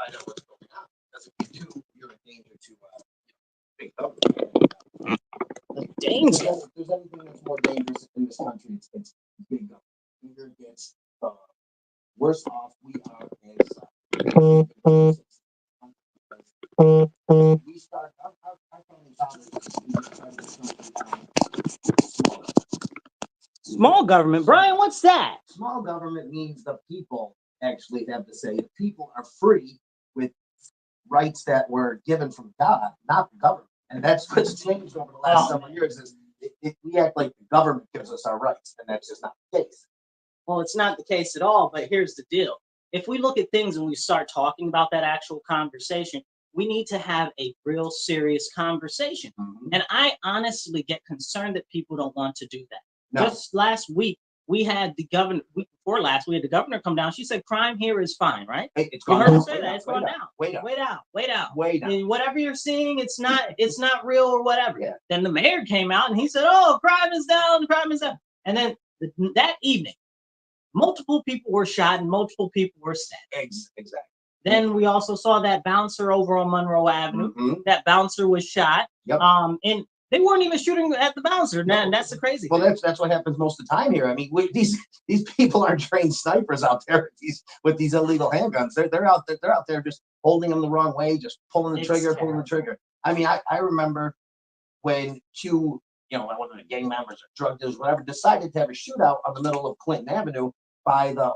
find out what's going on. Because if you do, you're in danger to big government. Danger. If there's anything that's more dangerous in this country, it's big government. Either gets worse off we are as we start our founding fathers. Small government, Brian. What's that? Small government means the people actually have to say. The people are free with rights that were given from God, not the government. And that's what's changed over the last several years. Is we act like the government gives us our rights, and that's just not the case. Well, it's not the case at all. But here's the deal: if we look at things and we start talking about that actual conversation, we need to have a real serious conversation. And I honestly get concerned that people don't want to do that. No. Just last week, we had the governor. Before last, we had the governor come down. She said, "Crime here is fine, right?" It's gone down. It's gone down. Wait out. And whatever you're seeing, it's not real or whatever. Yeah. Then the mayor came out and he said, "Oh, crime is down. Crime is down." And then that evening, multiple people were shot and multiple people were stabbed. Exactly. Then we also saw that bouncer over on Monroe Avenue. That bouncer was shot. Yep. And they weren't even shooting at the bouncer. No. And that's the crazy thing. Well, that's what happens most of the time here. I mean, these people aren't trained snipers out there with these illegal handguns. They're out there just holding them the wrong way, just pulling the trigger. I mean, I remember when two, one of the gang members or drug dealers, whatever, decided to have a shootout on the middle of Clinton Avenue by the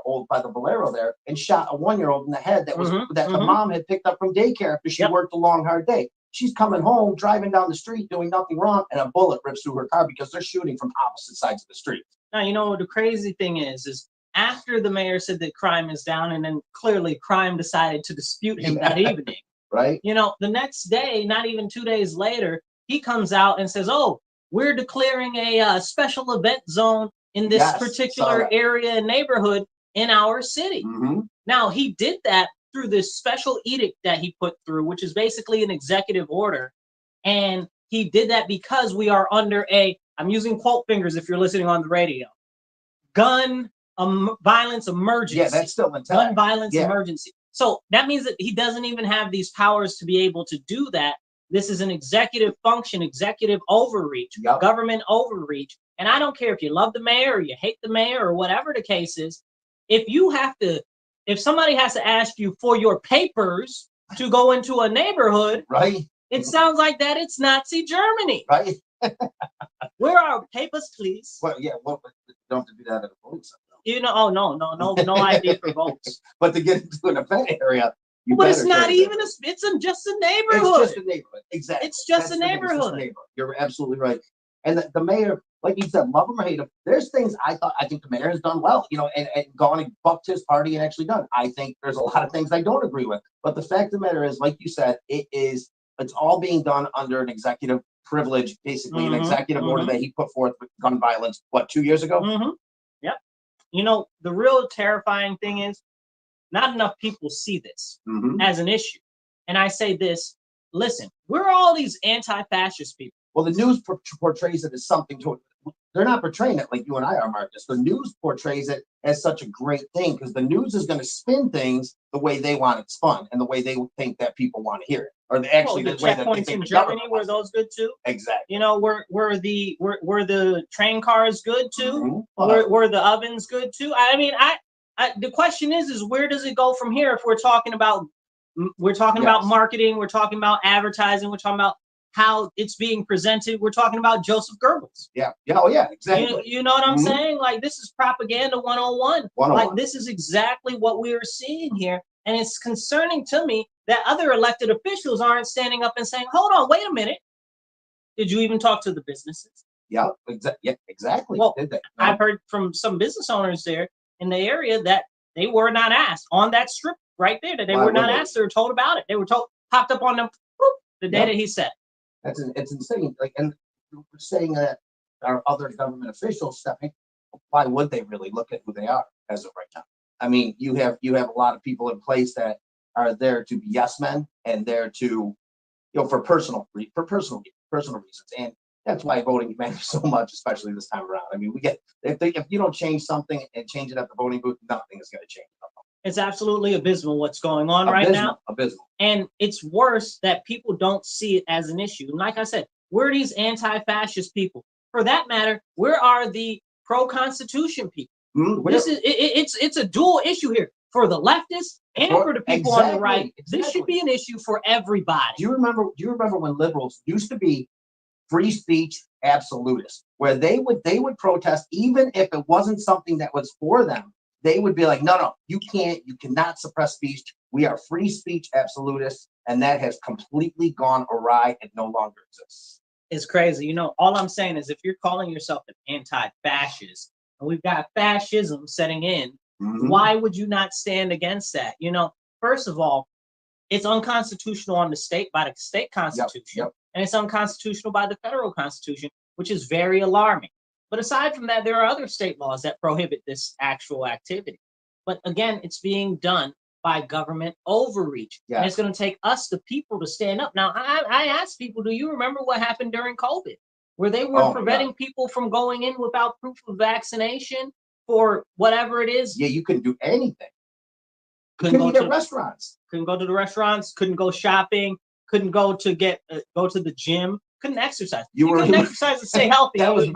Bolero there, and shot a 1-year-old in the head that the mom had picked up from daycare after she worked a long, hard day. She's coming home, driving down the street, doing nothing wrong, and a bullet rips through her car because they're shooting from opposite sides of the street. Now, the crazy thing is after the mayor said that crime is down, and then clearly crime decided to dispute him that evening. Right. The next day, not even 2 days later, he comes out and says, "Oh, we're declaring a special event zone in this particular area and neighborhood in our city." Now, he did that through this special edict that he put through, which is basically an executive order. And he did that because we are under I'm using quote fingers if you're listening on the radio, gun violence emergency. Yeah, that's still intact. Gun violence emergency. So that means that he doesn't even have these powers to be able to do that. This is an executive function, executive overreach, government overreach. And I don't care if you love the mayor or you hate the mayor or whatever the case is. If somebody has to ask you for your papers to go into a neighborhood, right? It sounds like that it's Nazi Germany. Right. Where are our papers, please? Well, yeah, well, you don't have to do that at a voting center. No ID for votes. But to get into an event area, but it's not even it's just a neighborhood. It's just a neighborhood. Exactly. It's just a neighborhood. You're absolutely right. And the mayor, like you said, love him or hate him, there's things I think the mayor has done well, and gone and bucked his party and actually done. I think there's a lot of things I don't agree with. But the fact of the matter is, like you said, it's all being done under an executive privilege, basically an executive order that he put forth with gun violence, 2 years ago? Yep. The real terrifying thing is not enough people see this as an issue. And I say this, listen, we're all these anti-fascist people. Well, the news portrays it as something to it. They're not portraying it like you and I are, Marcus. The news portrays it as such a great thing because the news is going to spin things the way they want it spun and the way they think that people want to hear it, or the way that they think in Germany were those good too. Exactly. Were the train cars good too? Were the ovens good too? I mean, the question is where does it go from here? If we're talking about marketing, we're talking about advertising, we're talking about how it's being presented. We're talking about Joseph Goebbels. Yeah. Oh, yeah, exactly. You know what I'm saying? Like, this is propaganda 101. Like, this is exactly what we are seeing here. And it's concerning to me that other elected officials aren't standing up and saying, hold on, wait a minute. Did you even talk to the businesses? Yeah, exactly. Well, Did they? No. I've heard from some business owners there in the area that they were not asked on that strip right there, that they were not asked. They were told about it. They were popped up on them the day that he said. It's insane. And we're saying that our other government officials stepping, why would they really look at who they are as of right now? I mean, you have a lot of people in place that are there to be yes men and there to, for personal reasons. And that's why voting matters so much, especially this time around. I mean, if you don't change something and change it at the voting booth, nothing is going to change. It's absolutely abysmal what's going on right now. Abysmal. And it's worse that people don't see it as an issue. And like I said, we're these anti-fascist people. For that matter, where are the pro-Constitution people? It's a dual issue here for the leftists and for the people on the right. This should be an issue for everybody. Do you remember when liberals used to be free speech absolutists, where they would protest even if it wasn't something that was for them? They would be like, no, you cannot suppress speech. We are free speech absolutists, and that has completely gone awry and no longer exists. It's crazy. You know, all I'm saying is if you're calling yourself an anti-fascist, and we've got fascism setting in, why would you not stand against that? You know, first of all, it's unconstitutional on by the state constitution, and it's unconstitutional by the federal constitution, which is very alarming. But aside from that, there are other state laws that prohibit this actual activity. But again, it's being done by government overreach. Yes. And it's going to take us, the people, to stand up. Now, I asked people, do you remember what happened during COVID? Where they were preventing people from going in without proof of vaccination for whatever it is? Yeah, you couldn't do anything. Couldn't go to restaurants. Couldn't go to the restaurants. Couldn't go shopping. Couldn't go to the gym. Couldn't exercise. You couldn't exercise and stay healthy. That was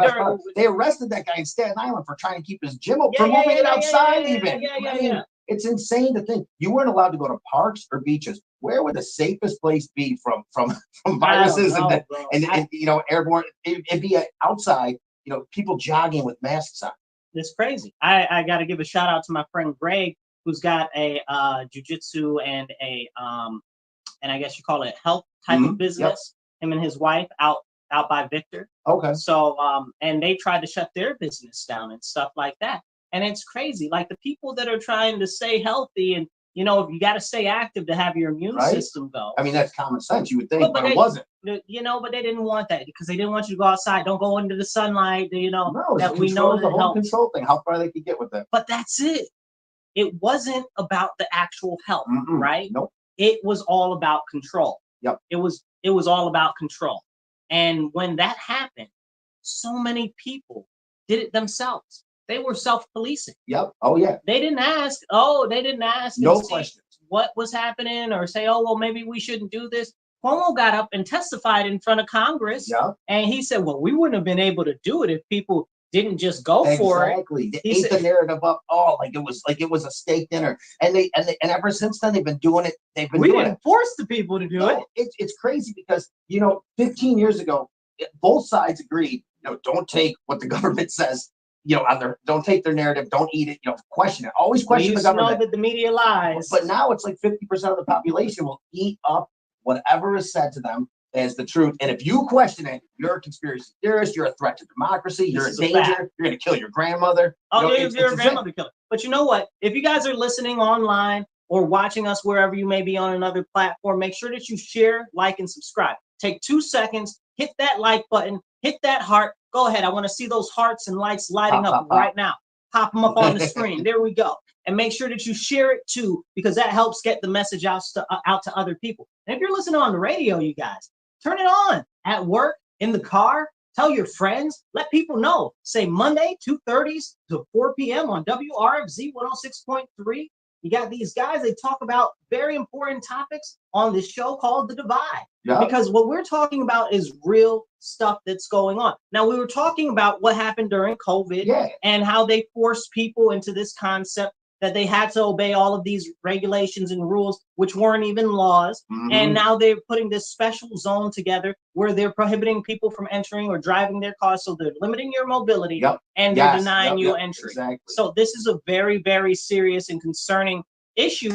they arrested that guy in Staten Island for trying to keep his gym open, for moving it outside even. It's insane to think you weren't allowed to go to parks or beaches. Where would the safest place be from viruses and you know, airborne? It'd be outside, you know, people jogging with masks on. It's crazy. I got to give a shout out to my friend Greg, who's got a jiu-jitsu and and I guess you call it health type of business. Him and his wife out by Victor. Okay. So and they tried to shut their business down and stuff like that. And it's crazy. Like the people that are trying to stay healthy, and you know, you got to stay active to have your immune system go. I mean, that's common sense, you would think, but it wasn't. You know, but they didn't want that because they didn't want you to go outside. Don't go into the sunlight. You know, that we know the whole control thing. How far they could get with that. But that's it. It wasn't about the actual health, right? Nope. It was all about control. Yep. It was all about control. And when that happened, so many people did it themselves. They were self-policing. Yep. Oh, yeah. They didn't ask. No questions. What was happening, or say, oh, well, maybe we shouldn't do this. Cuomo got up and testified in front of Congress. Yeah. And he said, well, we wouldn't have been able to do it if people didn't just go for it. Exactly. They ate the narrative up like it was a steak dinner. And ever since then they've been doing it. We didn't force the people to do it. It's crazy because, you know, 15 years ago, both sides agreed, you know, don't take what the government says, you know, don't take their narrative, don't eat it, you know, question it. Always question the government. Know that the media lies. But now it's like 50% of the population will eat up whatever is said to them as the truth. And if you question it, you're a conspiracy theorist, you're a threat to democracy, you're a danger, you're going to kill your grandmother. Oh, you're a grandmother killer. But you know what? If you guys are listening online or watching us wherever you may be on another platform, make sure that you share, like, and subscribe. Take 2 seconds, hit that like button, hit that heart. Go ahead. I want to see those hearts and lights lighting up right now. Pop them up on the screen. There we go. And make sure that you share it too, because that helps get the message out to other people. And if you're listening on the radio, you guys, turn it on at work, in the car. Tell your friends. Let people know. Say Monday, 2:30 to 4 p.m. on WRFZ 106.3. You got these guys, they talk about very important topics on this show called The Divide. Yeah. Because what we're talking about is real stuff that's going on. Now, we were talking about what happened during COVID and how they forced people into this concept that they had to obey all of these regulations and rules, which weren't even laws. And now they're putting this special zone together where they're prohibiting people from entering or driving their cars. So they're limiting your mobility and they're denying you entry. Exactly. So this is a very, very serious and concerning issue.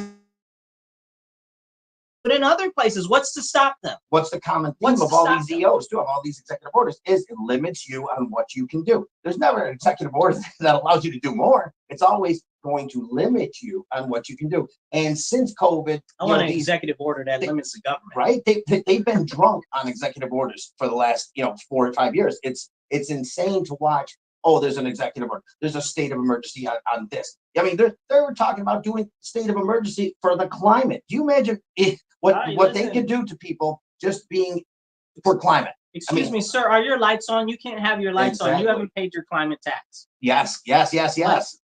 But in other places, what's to stop them? What's the common theme of all these EOs, too, of all these executive orders, is it limits you on what you can do. There's never an executive order that allows you to do more. It's always going to limit you on what you can do. And since COVID, I want an executive order that limits the government. Right? They've been drunk on executive orders for the last 4 or 5 years. It's insane to watch. Oh, there's an executive order. There's a state of emergency on this. I mean, they were talking about doing state of emergency for the climate. Do you imagine what they could do to people just being for climate? Excuse me, sir, are your lights on? You can't have your lights on. You haven't paid your climate tax. Yes.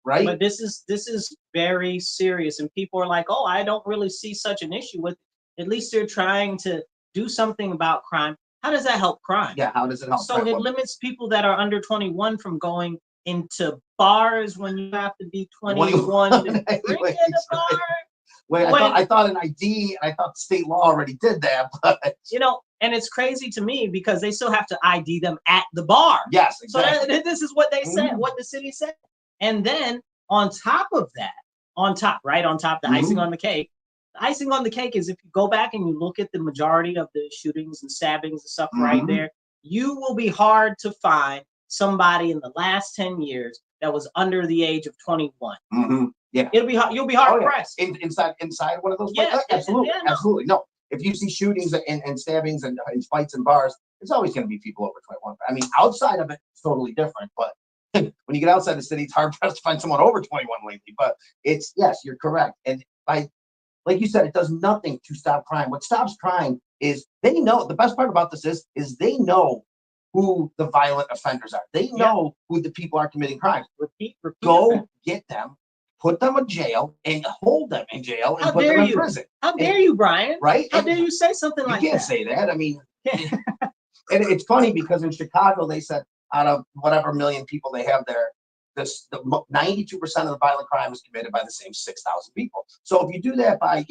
Right. But this is very serious, and people are like, oh, I don't really see such an issue with it. At least they're trying to do something about crime. How does that help crime? Yeah, how does it help? So it limits people that are under 21 from going into bars when you have to be 21 to drink in a bar. Wait, I thought an ID, I thought state law already did that, but and it's crazy to me because they still have to ID them at the bar. Yes, exactly. So this is what they said, what the city said. And then on top of that, the icing on the cake. The icing on the cake is if you go back and you look at the majority of the shootings and stabbings and stuff right there, you will be hard to find somebody in the last 10 years that was under the age of 21. Yeah, you'll be hard pressed. Inside one of those. Yeah, absolutely. No. If you see shootings and stabbings and fights in bars, it's always going to be people over 21. I mean, outside of it, it's totally different. But when you get outside the city, it's hard pressed to find someone over 21 lately. But yes, you're correct. And like you said, it does nothing to stop crime. What stops crime is they know. The best part about this is they know who the violent offenders are. They know who the people are committing crimes. Repeat Go get them, put them in jail, and hold them in jail, and put them in prison. How dare you, Brian? Right? How dare you say something like that? You can't say that. I mean, and it's funny because in Chicago, they said out of whatever million people they have there, 92% of the violent crime is committed by the same 6,000 people. So if you do that by,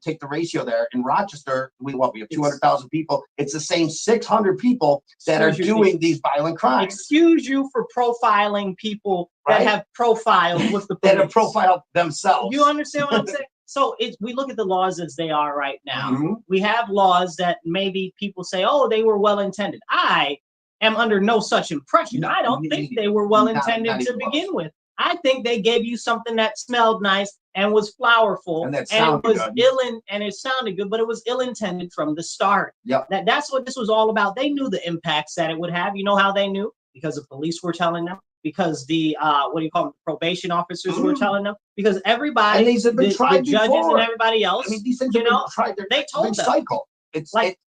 take the ratio there, in Rochester, we have 200,000 people. It's the same 600 people that are doing these violent crimes. Excuse you for profiling people that have profiled with the police. That have profiled themselves. You understand what I'm saying? So we look at the laws as they are right now. We have laws that maybe people say, oh, they were well intended. I am under no such impression. I don't think they were well intended to begin with. I think they gave you something that smelled nice and was flowerful and it was good. And it sounded good, but it was ill intended from the start. That's what this was all about. They knew the impacts that it would have. You know how they knew? Because the police were telling them. Because the probation officers were telling them. Because everybody, and these have been tried the judges before. And everybody else, I mean, these things have been tried. They told them. Cycle.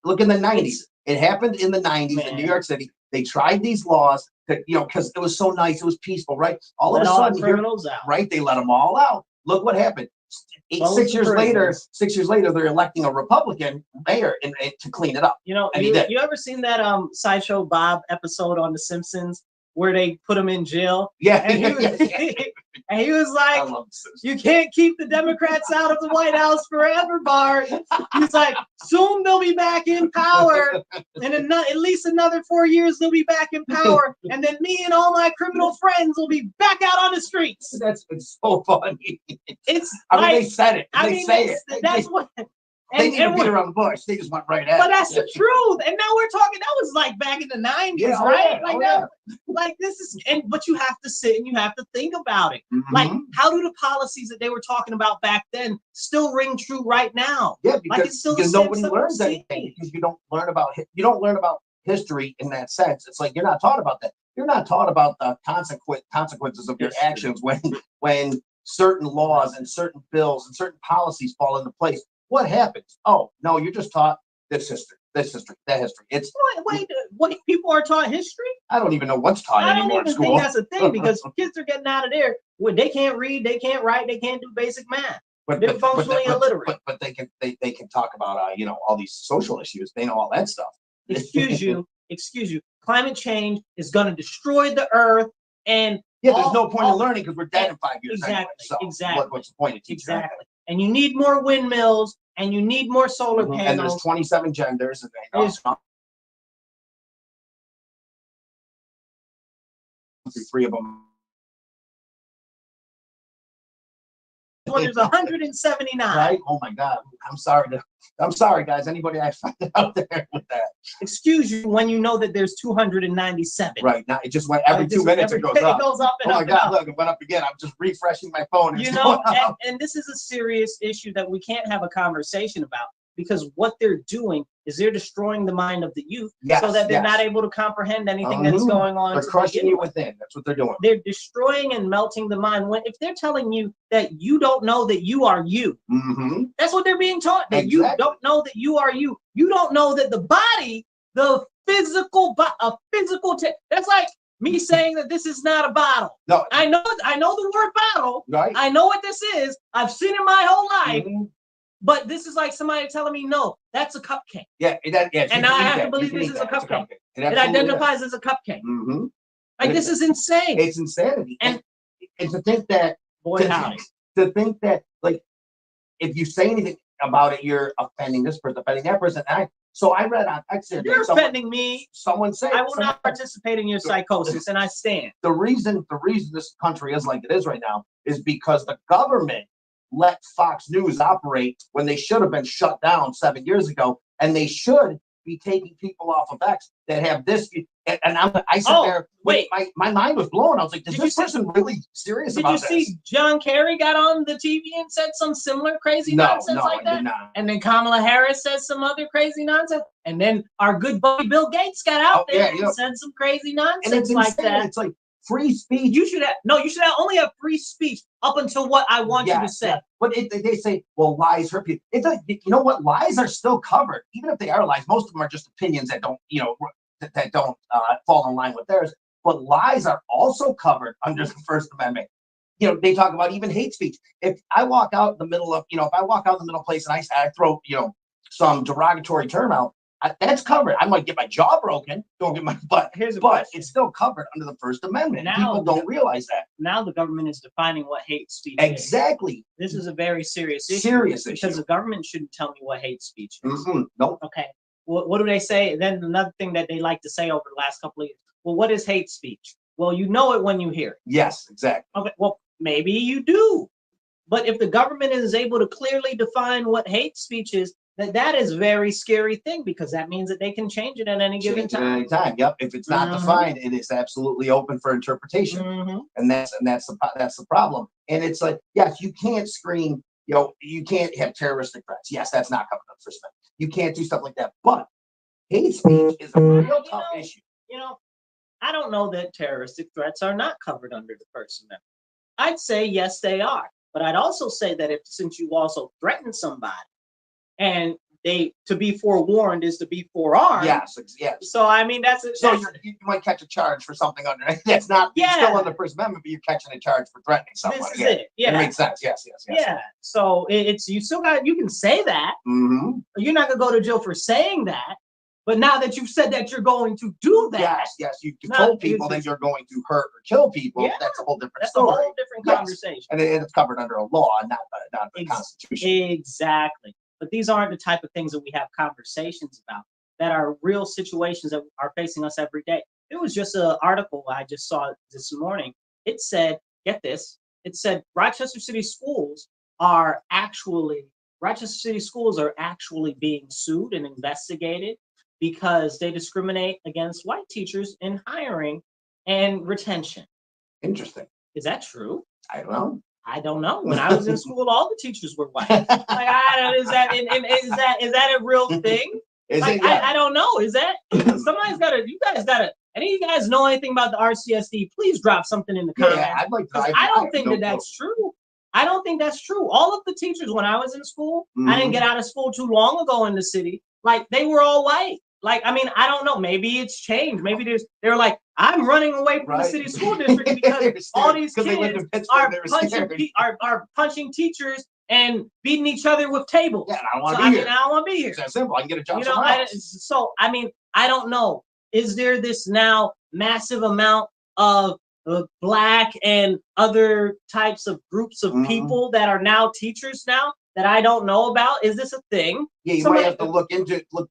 Look in the 90s. It happened in the 90s in New York City. They tried these laws that, because it was so nice, it was peaceful, right? All of a sudden, criminals out. Right? They let them all out. Look what happened. 6 years later, they're electing a Republican mayor to clean it up. You ever seen that Sideshow Bob episode on The Simpsons where they put him in jail? Yeah. And he was like, you can't keep the Democrats out of the White House forever, Bart. He's like, soon they'll be back in power. And at least another 4 years, they'll be back in power. And then me and all my criminal friends will be back out on the streets. That's been so funny. They said it. They say it. That's what... They didn't beat around the bush. They just went right at it. But that's the truth. And now we're talking, that was like back in the 90s, right? Like this is, but you have to sit and you have to think about it. Like, how do the policies that they were talking about back then still ring true right now? Yeah, because nobody learns anything. Because you don't learn about history in that sense. It's like you're not taught about that. You're not taught about the consequences of your actions when certain laws and certain bills and certain policies fall into place. What happens? Oh, no, you're just taught this history, that history. It's what people are taught history? I don't even know what's taught anymore in school. I don't even think that's a thing because kids are getting out of there when they can't read, they can't write, they can't do basic math. They're functionally illiterate. But they can talk about all these social issues. They know all that stuff. Excuse you. Climate change is going to destroy the earth, and there's no point in learning because we're dead in 5 years. Exactly. What's the point of teaching? Exactly. And you need more windmills, and you need more solar panels. And there's 27 genders, and three of them. Well, there's 179. Right? Oh my God! I'm sorry, guys. Anybody I find out there with that? Excuse you when you know that there's 297. Right now, it just went every 2 minutes. It goes up. It goes up and up. Oh my God! Up. Look, it went up again. I'm just refreshing my phone. And this is a serious issue that we can't have a conversation about because what they're doing is they're destroying the mind of the youth so that they're not able to comprehend anything that's going on. They're crushing you within. That's what they're doing. They're destroying and melting the mind. If they're telling you that you don't know that you are you, that's what they're being taught. That you don't know that you are you. You don't know that the body, the physical, that's like me saying that this is not a bottle. No, I know the word bottle. right. I know what this is. I've seen it my whole life. Mm-hmm. But this is like somebody telling me, no, that's a cupcake. Yeah, and now I have to believe this is a cupcake. It identifies as a cupcake. Mm-hmm. Like, this is insane. It's insanity. And to think that, to think that, like, if you say anything about it, you're offending this person, offending that person. So I read on X. You're offending me. Someone said, I will not participate in your psychosis, and I stand. The reason this country is like it is right now is because the government let Fox News operate when they should have been shut down 7 years ago, and they should be taking people off of X that have this. And I sit there. Wait, my mind was blown. I was like, is this person really serious about this? Did you see John Kerry got on the TV and said some similar crazy nonsense like that? No, and then Kamala Harris said some other crazy nonsense. And then our good buddy Bill Gates got out there and said some crazy nonsense like that. It's like free speech. You should only have free speech up until what I want you to say. Yeah. But they say, well, lies hurt people. It's like, you know what? Lies are still covered, even if they are lies. Most of them are just opinions that don't, that don't fall in line with theirs. But lies are also covered under the First Amendment. They talk about even hate speech. If I walk out in the middle of, if I walk out in the middle place and I throw, some derogatory term out, that's covered. I might get my jaw broken, don't get my butt. But it's still covered under the First Amendment. Now, people don't realize that. Now the government is defining what hate speech is. Exactly. This is a very serious issue. Because the government shouldn't tell me what hate speech is. Mm-hmm. Nope. Okay. What do they say? Then another thing that they like to say over the last couple of years. Well, what is hate speech? Well, you know it when you hear it. Yes, exactly. Okay. Well, maybe you do. But if the government is able to clearly define what hate speech is, that is a very scary thing, because that means that they can change it at any given time. Yep. If it's not defined, it is absolutely open for interpretation, and that's the problem. And it's like, yes, you can't scream. You can't have terroristic threats. Yes, that's not covered under First Amendment. You can't do stuff like that. But hate speech is a real tough issue. I don't know that terroristic threats are not covered under the First Amendment. I'd say yes, they are. But I'd also say that since you also threaten somebody, and to be forewarned is to be forearmed. Yes. So I mean you might catch a charge for something under that's not still under the First Amendment, but you're catching a charge for threatening someone. This is it. Yeah, it makes sense. Yes. Yeah. So you can say that. Mm-hmm. You're not gonna go to jail for saying that. But now that you've said that you're going to do that, yes, you told people that you're going to hurt or kill people. Yeah, that's a whole different story. That's a whole different conversation. And it's covered under a law, not the Constitution. Exactly. But these aren't the type of things that we have conversations about, that are real situations that are facing us every day. It was just an article I just saw this morning. It said, get this, Rochester City schools are actually being sued and investigated because they discriminate against white teachers in hiring and retention. Interesting. Is that true? I don't know. When I was in school, all the teachers were white. Is that a real thing? I don't know. Is that somebody's got to? You guys got to. Any of you guys know anything about the RCSD? Please drop something in the comments. Yeah, I'd like to. I don't think that's true. I don't think that's true. All of the teachers when I was in school, I didn't get out of school too long ago in the city. They were all white. I don't know. Maybe it's changed. Maybe they're like, I'm running away from the city school district because all these kids are punching teachers and beating each other with tables. Yeah, I don't want to be here. I don't want to be here. It's that simple. I can get a job somewhere else. I don't know. Is there this now massive amount of Black and other types of groups of people that are now teachers now that I don't know about? Is this a thing? Yeah, you might have to look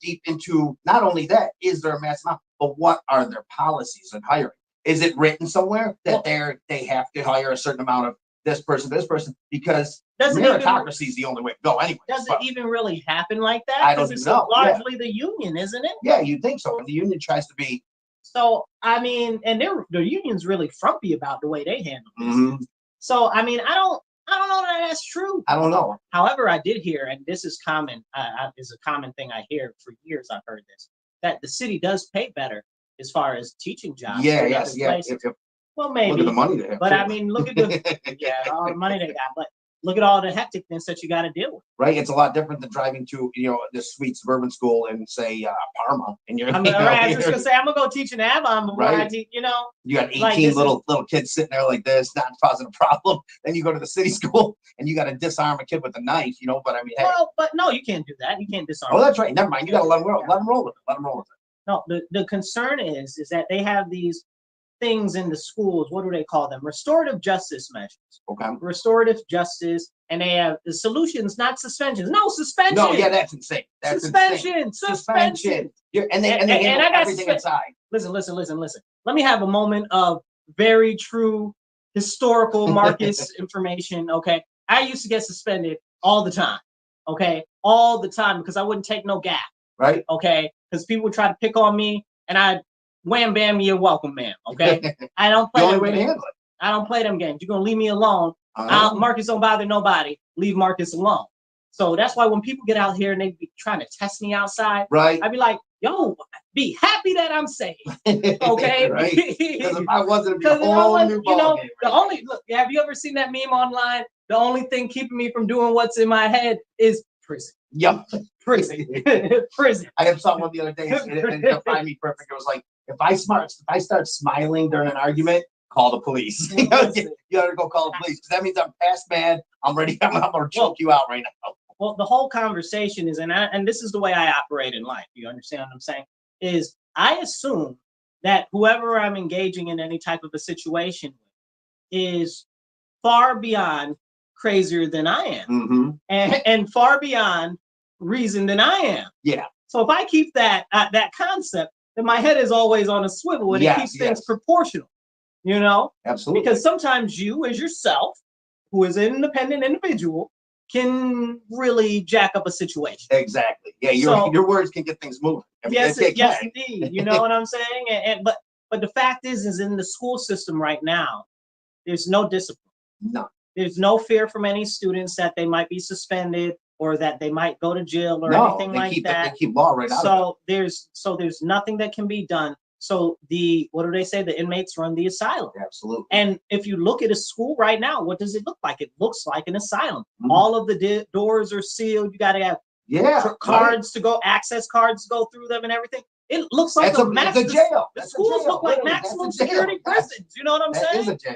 deep into not only that, is there a mass amount, but what are their policies in hiring? Is it written somewhere that they have to hire a certain amount of this person, because meritocracy is the only way to go anyway. Does it even really happen like that? I don't know. Largely the union, isn't it? Yeah, you think so. And the union tries to be. So, I mean, and the union's really frumpy about the way they handle this. So, I mean, I don't know that that's true. I don't know. However, I did hear, and this is common, is a common thing I hear for years. I've heard this, that the city does pay better as far as teaching jobs. Yes. Well, maybe. Look at the money they have. But I mean, look at all the money they got. But look at all the hecticness that you got to deal with. Right, it's a lot different than driving to this sweet suburban school in say Parma, and you're. I was just gonna say I'm gonna go teach in Avon before I teach. You got 18 little kids sitting there like this, not causing a problem. Then you go to the city school and you got to disarm a kid with a knife. But I mean, hey. Well, but no, you can't do that. You can't disarm. Oh, that's right. Never mind. You got to let them roll. Let them roll with it. Let them roll with it. No, the concern is that they have these things in the schools. What do they call them? Restorative justice measures. Okay. Restorative justice, and they have the solutions, not suspensions. No, suspension. No, yeah, that's insane. That's suspension. Suspension. And they handle everything inside. Listen. Let me have a moment of very true historical Marcus information. Okay, I used to get suspended all the time. Okay, all the time because I wouldn't take no gap. Right. Okay, because people would try to pick on me, and I wham bam, you're welcome, ma'am. Okay, I don't play. The only way to handle it. I don't play them games. You're gonna leave me alone. Marcus don't bother nobody. Leave Marcus alone. So that's why when people get out here and they be trying to test me outside, right? I'd be like, yo, be happy that I'm safe. Okay. Right. Because if I wasn't, it'd be a whole new ball game, right? Have you ever seen that meme online? The only thing keeping me from doing what's in my head is prison. Yep. Prison. Prison. I had someone the other day and defined me perfect. It was like, if I start smiling during an argument, call the police. You gotta go call the police because that means I'm past mad. I'm ready. I'm gonna choke you out right now. Well, the whole conversation is, and this is the way I operate in life. You understand what I'm saying? Is I assume that whoever I'm engaging in any type of a situation with is far beyond crazier than I am, and far beyond reason than I am. Yeah. So if I keep that concept, then my head is always on a swivel, and it keeps things proportional. Absolutely. Because sometimes you, as yourself, who is an independent individual, can really jack up a situation. Exactly. Yeah, your words can get things moving. Yes, indeed. You know what I'm saying? But the fact is in the school system right now, there's no discipline. No. There's no fear from any students that they might be suspended or that they might go to jail or anything like that. They keep law right out of it. There's nothing that can be done. So what do they say? The inmates run the asylum. Absolutely. And if you look at a school right now, what does it look like? It looks like an asylum. All of the doors are sealed. You got to have cards to go, access cards to go through them and everything. It looks like it's a jail. The schools look like maximum security prisons. You know what I'm saying? That is a jail.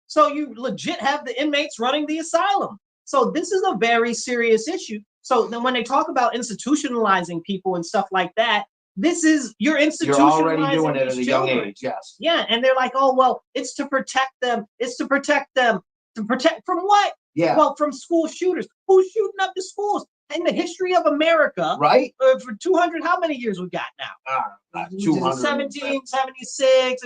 So you legit have the inmates running the asylum. So this is a very serious issue. So then when they talk about institutionalizing people and stuff like that, you're institutionalizing. You're already doing it at a young age, yes. Yeah, and they're like, oh, well, it's to protect them. It's to protect them. To protect from what? Yeah. Well, from school shooters. Who's shooting up the schools? In the history of America, right? For 200, how many years we got now? 200. 1776,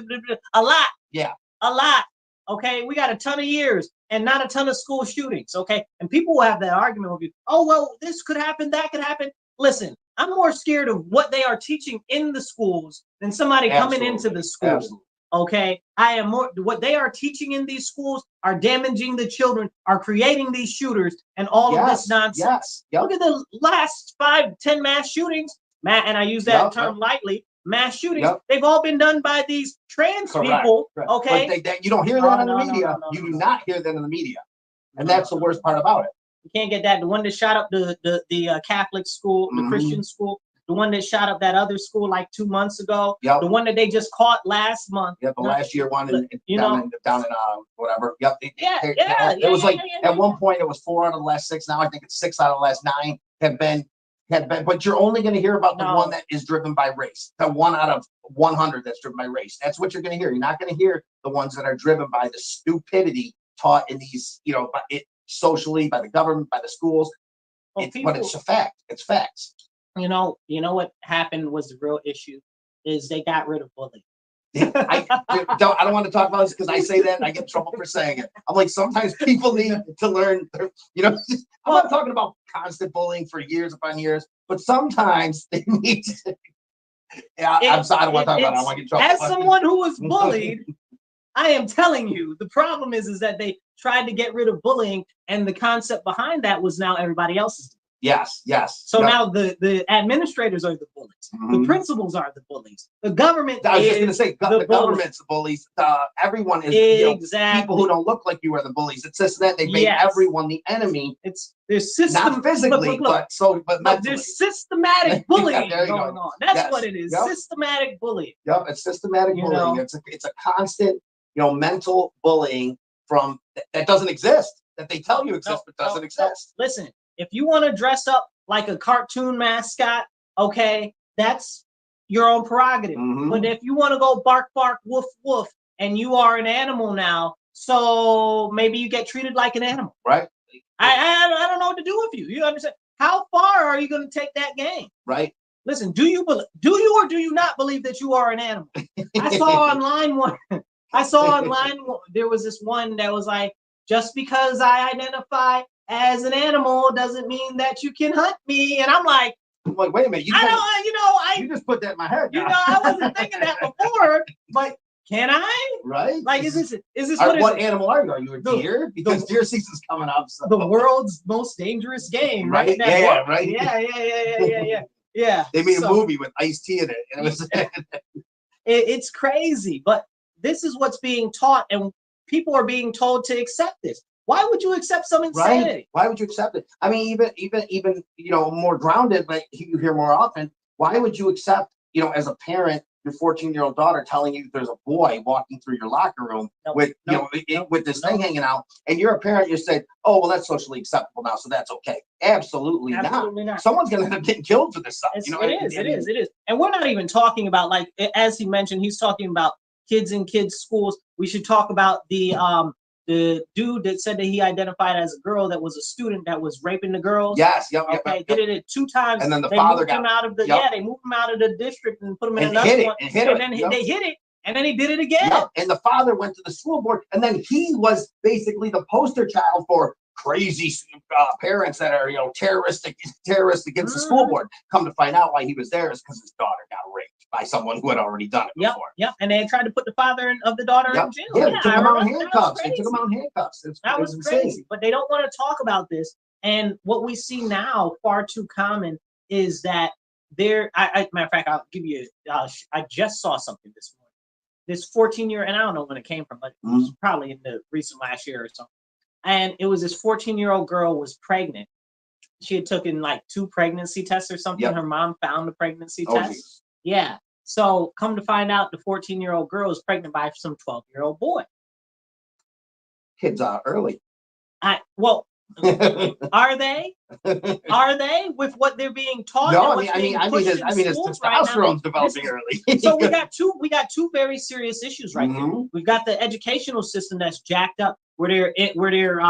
a lot. Yeah. A lot. Okay, we got a ton of years and not a ton of school shootings. Okay, and people will have that argument with you. Oh, well, this could happen, that could happen. Listen, I'm more scared of what they are teaching in the schools than somebody coming into the school. Absolutely. Okay, I am more. What they are teaching in these schools are damaging the children, are creating these shooters, and all of this nonsense. Yes. Yep. Look at the last 5-10 mass shootings, and I use that term lightly. Mass shootings, they've all been done by these trans people. Okay, but you don't hear that in the media. You do not hear that in the media, and that's the worst part about it. You can't get that. The one that shot up the Catholic school, the Christian school, the one that shot up that other school like 2 months ago, the one that they just caught last month. The last year one down in whatever. Yep. It was at one point it was 4 out of the last 6. Now I think it's 6 out of the last 9 have been. But you're only going to hear about the one that is driven by race. The 1 out of 100 that's driven by race. That's what you're going to hear. You're not going to hear the ones that are driven by the stupidity taught in these, socially, by the government, by the schools. But it's a fact. It's facts. You know what happened was the real issue is they got rid of bullying. I don't want to talk about this because I say that and I get in trouble for saying it. I'm like, sometimes people need to learn, I'm not talking about constant bullying for years upon years, but sometimes they need to. I'm sorry, I don't want to talk about it. I don't want to get in trouble. As someone who was bullied, I am telling you, the problem is that they tried to get rid of bullying, and the concept behind that was now everybody else is. Yes, yes. So now the administrators are the bullies. The principals are the bullies. The government I was just going to say, the government's the bullies. Everyone is, exactly. People who don't look like you are the bullies. It's just that they make everyone the enemy. There's system, not physically, but mentally. There's systematic bullying going on. That's what it is. Yep. Systematic bullying. Yep, it's systematic bullying. It's a constant, mental bullying from that doesn't exist. That they tell you exists, but doesn't exist. Listen, if you want to dress up like a cartoon mascot, okay, that's your own prerogative. But if you want to go bark, bark, woof, woof, and you are an animal now, so maybe you get treated like an animal. Right. I don't know what to do with you. You understand? How far are you going to take that game? Right. Listen, do you or do you not believe that you are an animal? I saw online there was this one that was like, just because I identify as an animal doesn't mean that you can hunt me. And I'm like, wait a minute. You just put that in my head. I wasn't thinking that before, but can I? Right. Like, is this what animal are you? Are you a deer? Because deer season's coming up. So. The world's most dangerous game, right? Yeah, right. Yeah. They made a movie with Ice-T in it, and it was it's crazy, but this is what's being taught, and people are being told to accept this. Why would you accept some insanity? Right. Why would you accept it? I mean, even more grounded, but you hear more often. Why would you accept, as a parent, your 14-year-old daughter telling you there's a boy walking through your locker room with this thing hanging out, and you're a parent, you said, oh, well, that's socially acceptable now, so that's okay. Absolutely not. Someone's going to end up getting killed for this stuff. It is. And we're not even talking about, like, as he mentioned, he's talking about kids in kids' schools. We should talk about the dude that said that he identified as a girl that was a student that was raping the girls. Yes, did it 2 times. And then the father got him out of the they moved him out of the district and put him in another one. They hit it, and then he did it again. Yep. And the father went to the school board, and then he was basically the poster child for crazy parents that are terrorists against the school board. Come to find out why he was there is because his daughter got raped by someone who had already done it before. Yep. And they tried to put the father of the daughter in jail. Yeah, they took him out in handcuffs. That was crazy. But they don't want to talk about this. And what we see now, far too common, is that matter of fact, I'll give you, I just saw something this morning. This 14-year, and I don't know when it came from, but it was probably in the recent last year or something. And it was this 14-year-old girl was pregnant. She had taken like 2 pregnancy tests or something. Her mom found the pregnancy test. Geez. Yeah. So come to find out, the 14-year-old girl is pregnant by some 12-year-old boy. Kids are early. Are they? Are they with what they're being taught? No, I mean, his testosterone's developing early. So we got two very serious issues right there. We've got the educational system that's jacked up, where they're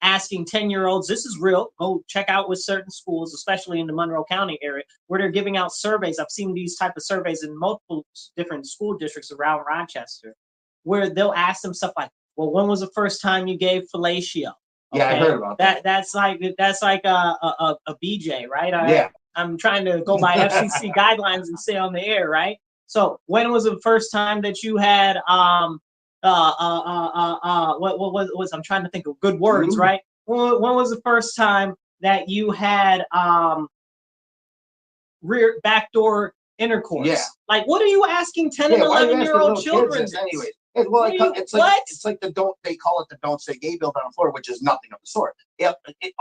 asking 10-year-olds, this is real, go check out with certain schools, especially in the Monroe County area, where they're giving out surveys. I've seen these type of surveys in multiple different school districts around Rochester, where they'll ask them stuff like, well, when was the first time you gave fellatio? Yeah, I heard about that. That's like a BJ, right? I'm trying to go by FCC guidelines and stay on the air, right? So when was the first time that you had what was I'm trying to think of good words, right? When was the first time that you had backdoor intercourse? Yeah. Like, what are you asking 10 and 11-year-old children? Anyway. It's like they call it the Don't Say Gay bill down on Florida, which is nothing of the sort.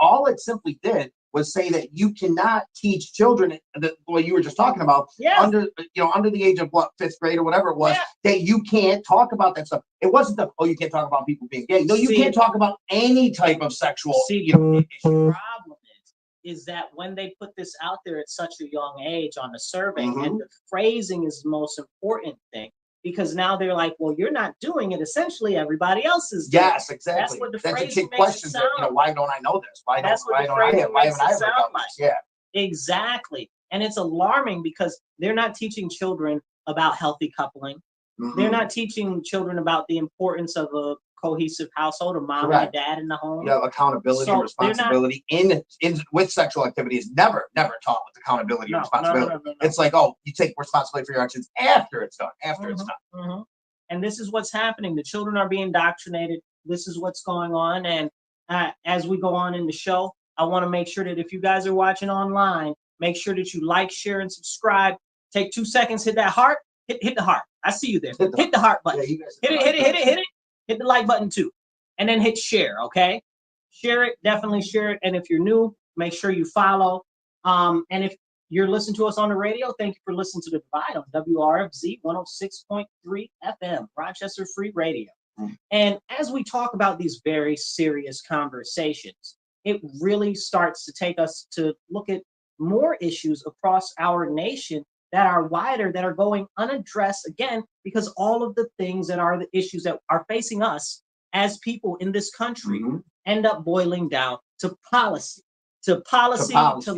All it simply did was say that you cannot teach children what you were just talking about under the age of 5th grade or whatever it was, that you can't talk about that stuff. It wasn't you can't talk about people being gay. No, you can't talk about any type of sexual. The problem is that when they put this out there at such a young age on the survey, and the phrasing is the most important thing. Because now they're like, well, you're not doing it. Essentially, everybody else is doing it. Yes, exactly. That's what the phrasing makes questions it sound. why don't I know this? Why haven't I ever done this? Yeah. Exactly. And it's alarming because they're not teaching children about healthy coupling. They're not teaching children about the importance of a cohesive household, a mom and a dad in the home. Accountability and responsibility with sexual activity is never taught with accountability and responsibility. No. It's like, you take responsibility for your actions after it's done. It's done. And this is what's happening. The children are being indoctrinated. This is what's going on. And as we go on in the show, I want to make sure that if you guys are watching online, make sure that you like, share, and subscribe. Take 2 seconds, hit that heart, hit the heart. I see you there. Hit the heart button. Yeah, hit it. Hit the like button too. And then hit share, okay? Share it, definitely share it. And if you're new, make sure you follow. And if you're listening to us on the radio, thank you for listening to The Divide on WRFZ 106.3 FM, Rochester Free Radio. And as we talk about these very serious conversations, it really starts to take us to look at more issues across our nation that are wider, that are going unaddressed, again, because all of the things that are the issues that are facing us as people in this country end up boiling down to policy, to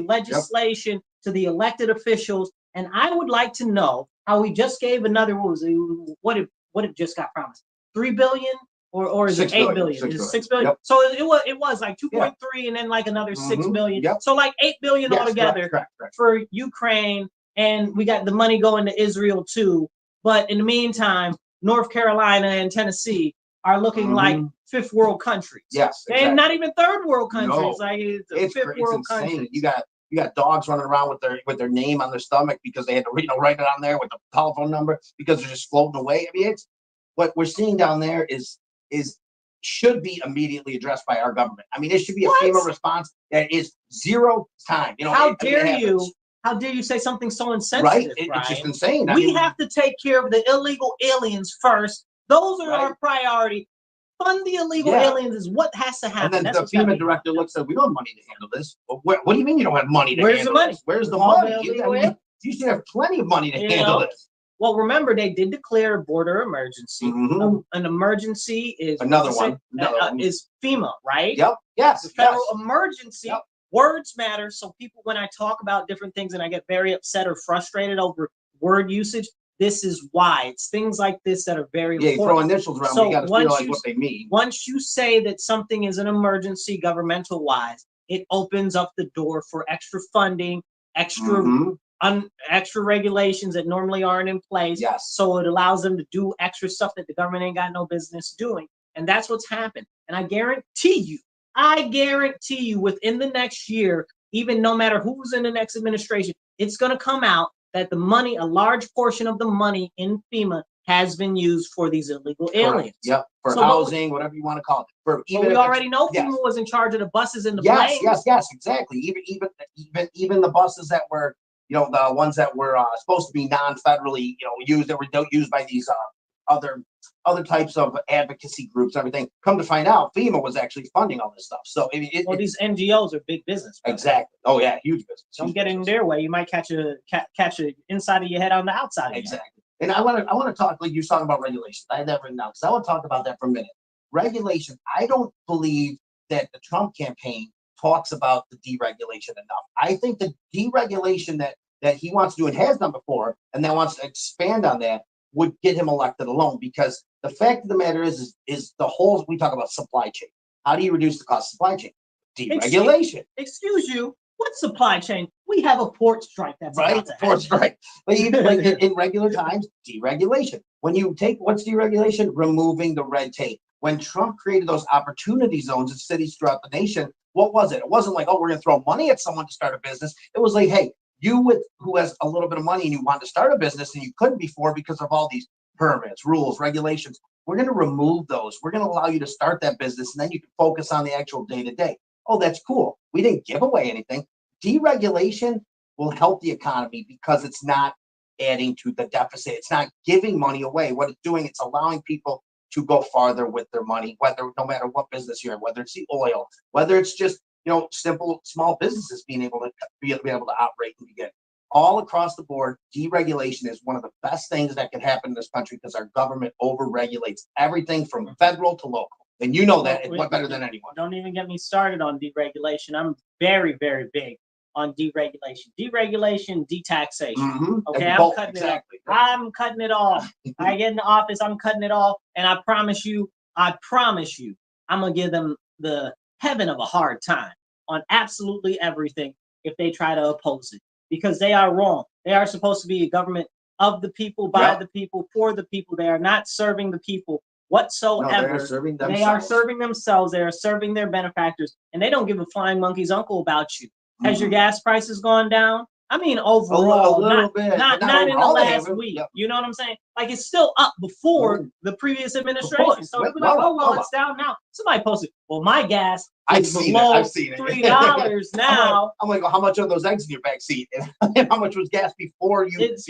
legislation, to the elected officials. And I would like to know how we just gave another, what it just got promised? 3 billion or is it 8 billion? Is it 6 billion? Yep. So it was like 2.3 and then like another 6 billion. Yep. So like 8 billion altogether correct. For Ukraine, and we got the money going to Israel too. But in the meantime, North Carolina and Tennessee are looking like fifth world countries. Yes, exactly. And not even third world countries. No. Like it's fifth world countries. You got dogs running around with their name on their stomach because they had to write it on there with the telephone number because they're just floating away. I mean, it's what we're seeing down there is should be immediately addressed by our government. I mean, it should be a FEMA response that is zero time. You know, how dare you say something so insensitive? Right? It's just insane. We have to take care of the illegal aliens first. Those are our priority. Fund the illegal aliens is what has to happen. And then the FEMA director looks at, we don't have money to handle this. What do you mean you don't have money to handle this? Where's the money? You should have plenty of money to handle this. Well, remember, they did declare a border emergency. An emergency is another one. Is FEMA, right? Yep. Yes. The federal emergency. Yep. Words matter. So people, when I talk about different things and I get very upset or frustrated over word usage, this is why. It's things like this that are very important. You throw initials around, so you got to feel like what they mean. Once you say that something is an emergency governmental wise, it opens up the door for extra funding, extra regulations that normally aren't in place. Yes. So it allows them to do extra stuff that the government ain't got no business doing. And that's what's happened. And I guarantee you within the next year, even no matter who's in the next administration, it's going to come out that the money, a large portion of the money in FEMA has been used for these illegal aliens. Yep. For housing, whatever you want to call it. We already know FEMA was in charge of the buses and the planes. Yes, exactly. Even the buses that were, the ones that were supposed to be non-federally, used, that were used by these other types of advocacy groups, everything. Come to find out, FEMA was actually funding all this stuff. So these NGOs are big business. Brother. Exactly. Oh yeah, huge business. Don't get in their way. You might catch a inside of your head on the outside. Exactly. And I want to talk, like you're talking about regulation. I had that written down because I want to talk about that for a minute. Regulation. I don't believe that the Trump campaign talks about the deregulation enough. I think the deregulation that he wants to do and has done before, and that wants to expand on that, would get him elected alone, because the fact of the matter is the whole, we talk about supply chain. How do you reduce the cost of supply chain? Deregulation. Excuse you. What supply chain? We have a port strike that's right. Port strike. But even like in regular times, deregulation. When you take what's deregulation? Removing the red tape. When Trump created those opportunity zones in cities throughout the nation, what was it? It wasn't like, oh, we're going to throw money at someone to start a business. It was like, hey, who has a little bit of money and you want to start a business and you couldn't before because of all these permits, rules, regulations, we're going to remove those. We're going to allow you to start that business, and then you can focus on the actual day-to-day. Oh, that's cool. We didn't give away anything. Deregulation will help the economy because it's not adding to the deficit. It's not giving money away. What it's doing, it's allowing people to go farther with their money, no matter what business you're in, whether it's the oil, whether it's just simple small businesses being able to operate and begin. All across the board, deregulation is one of the best things that can happen in this country because our government over-regulates everything from federal to local. And you know that it's better than anyone. Don't even get me started on deregulation. I'm very, very big on deregulation. Deregulation, detaxation. Okay, I'm cutting it off. I'm cutting it off. I get in the office, I'm cutting it off. And I promise you, I'm going to give them the heaven of a hard time on absolutely everything if they try to oppose it, because they are wrong. They are supposed to be a government of the people, by the people, for the people. They are not serving the people whatsoever. No, they are serving themselves. They are serving themselves. They are serving their benefactors, and they don't give a flying monkey's uncle about you. Has your gas prices gone down? I mean, overall, a little bit, not in the last week. Yep. You know what I'm saying? Like, it's still up before the previous administration. So it's like, oh, well, it's down now. Somebody posted, well, my gas is below $3 now. I'm like, well, how much are those eggs in your back seat? And how much was gas before this?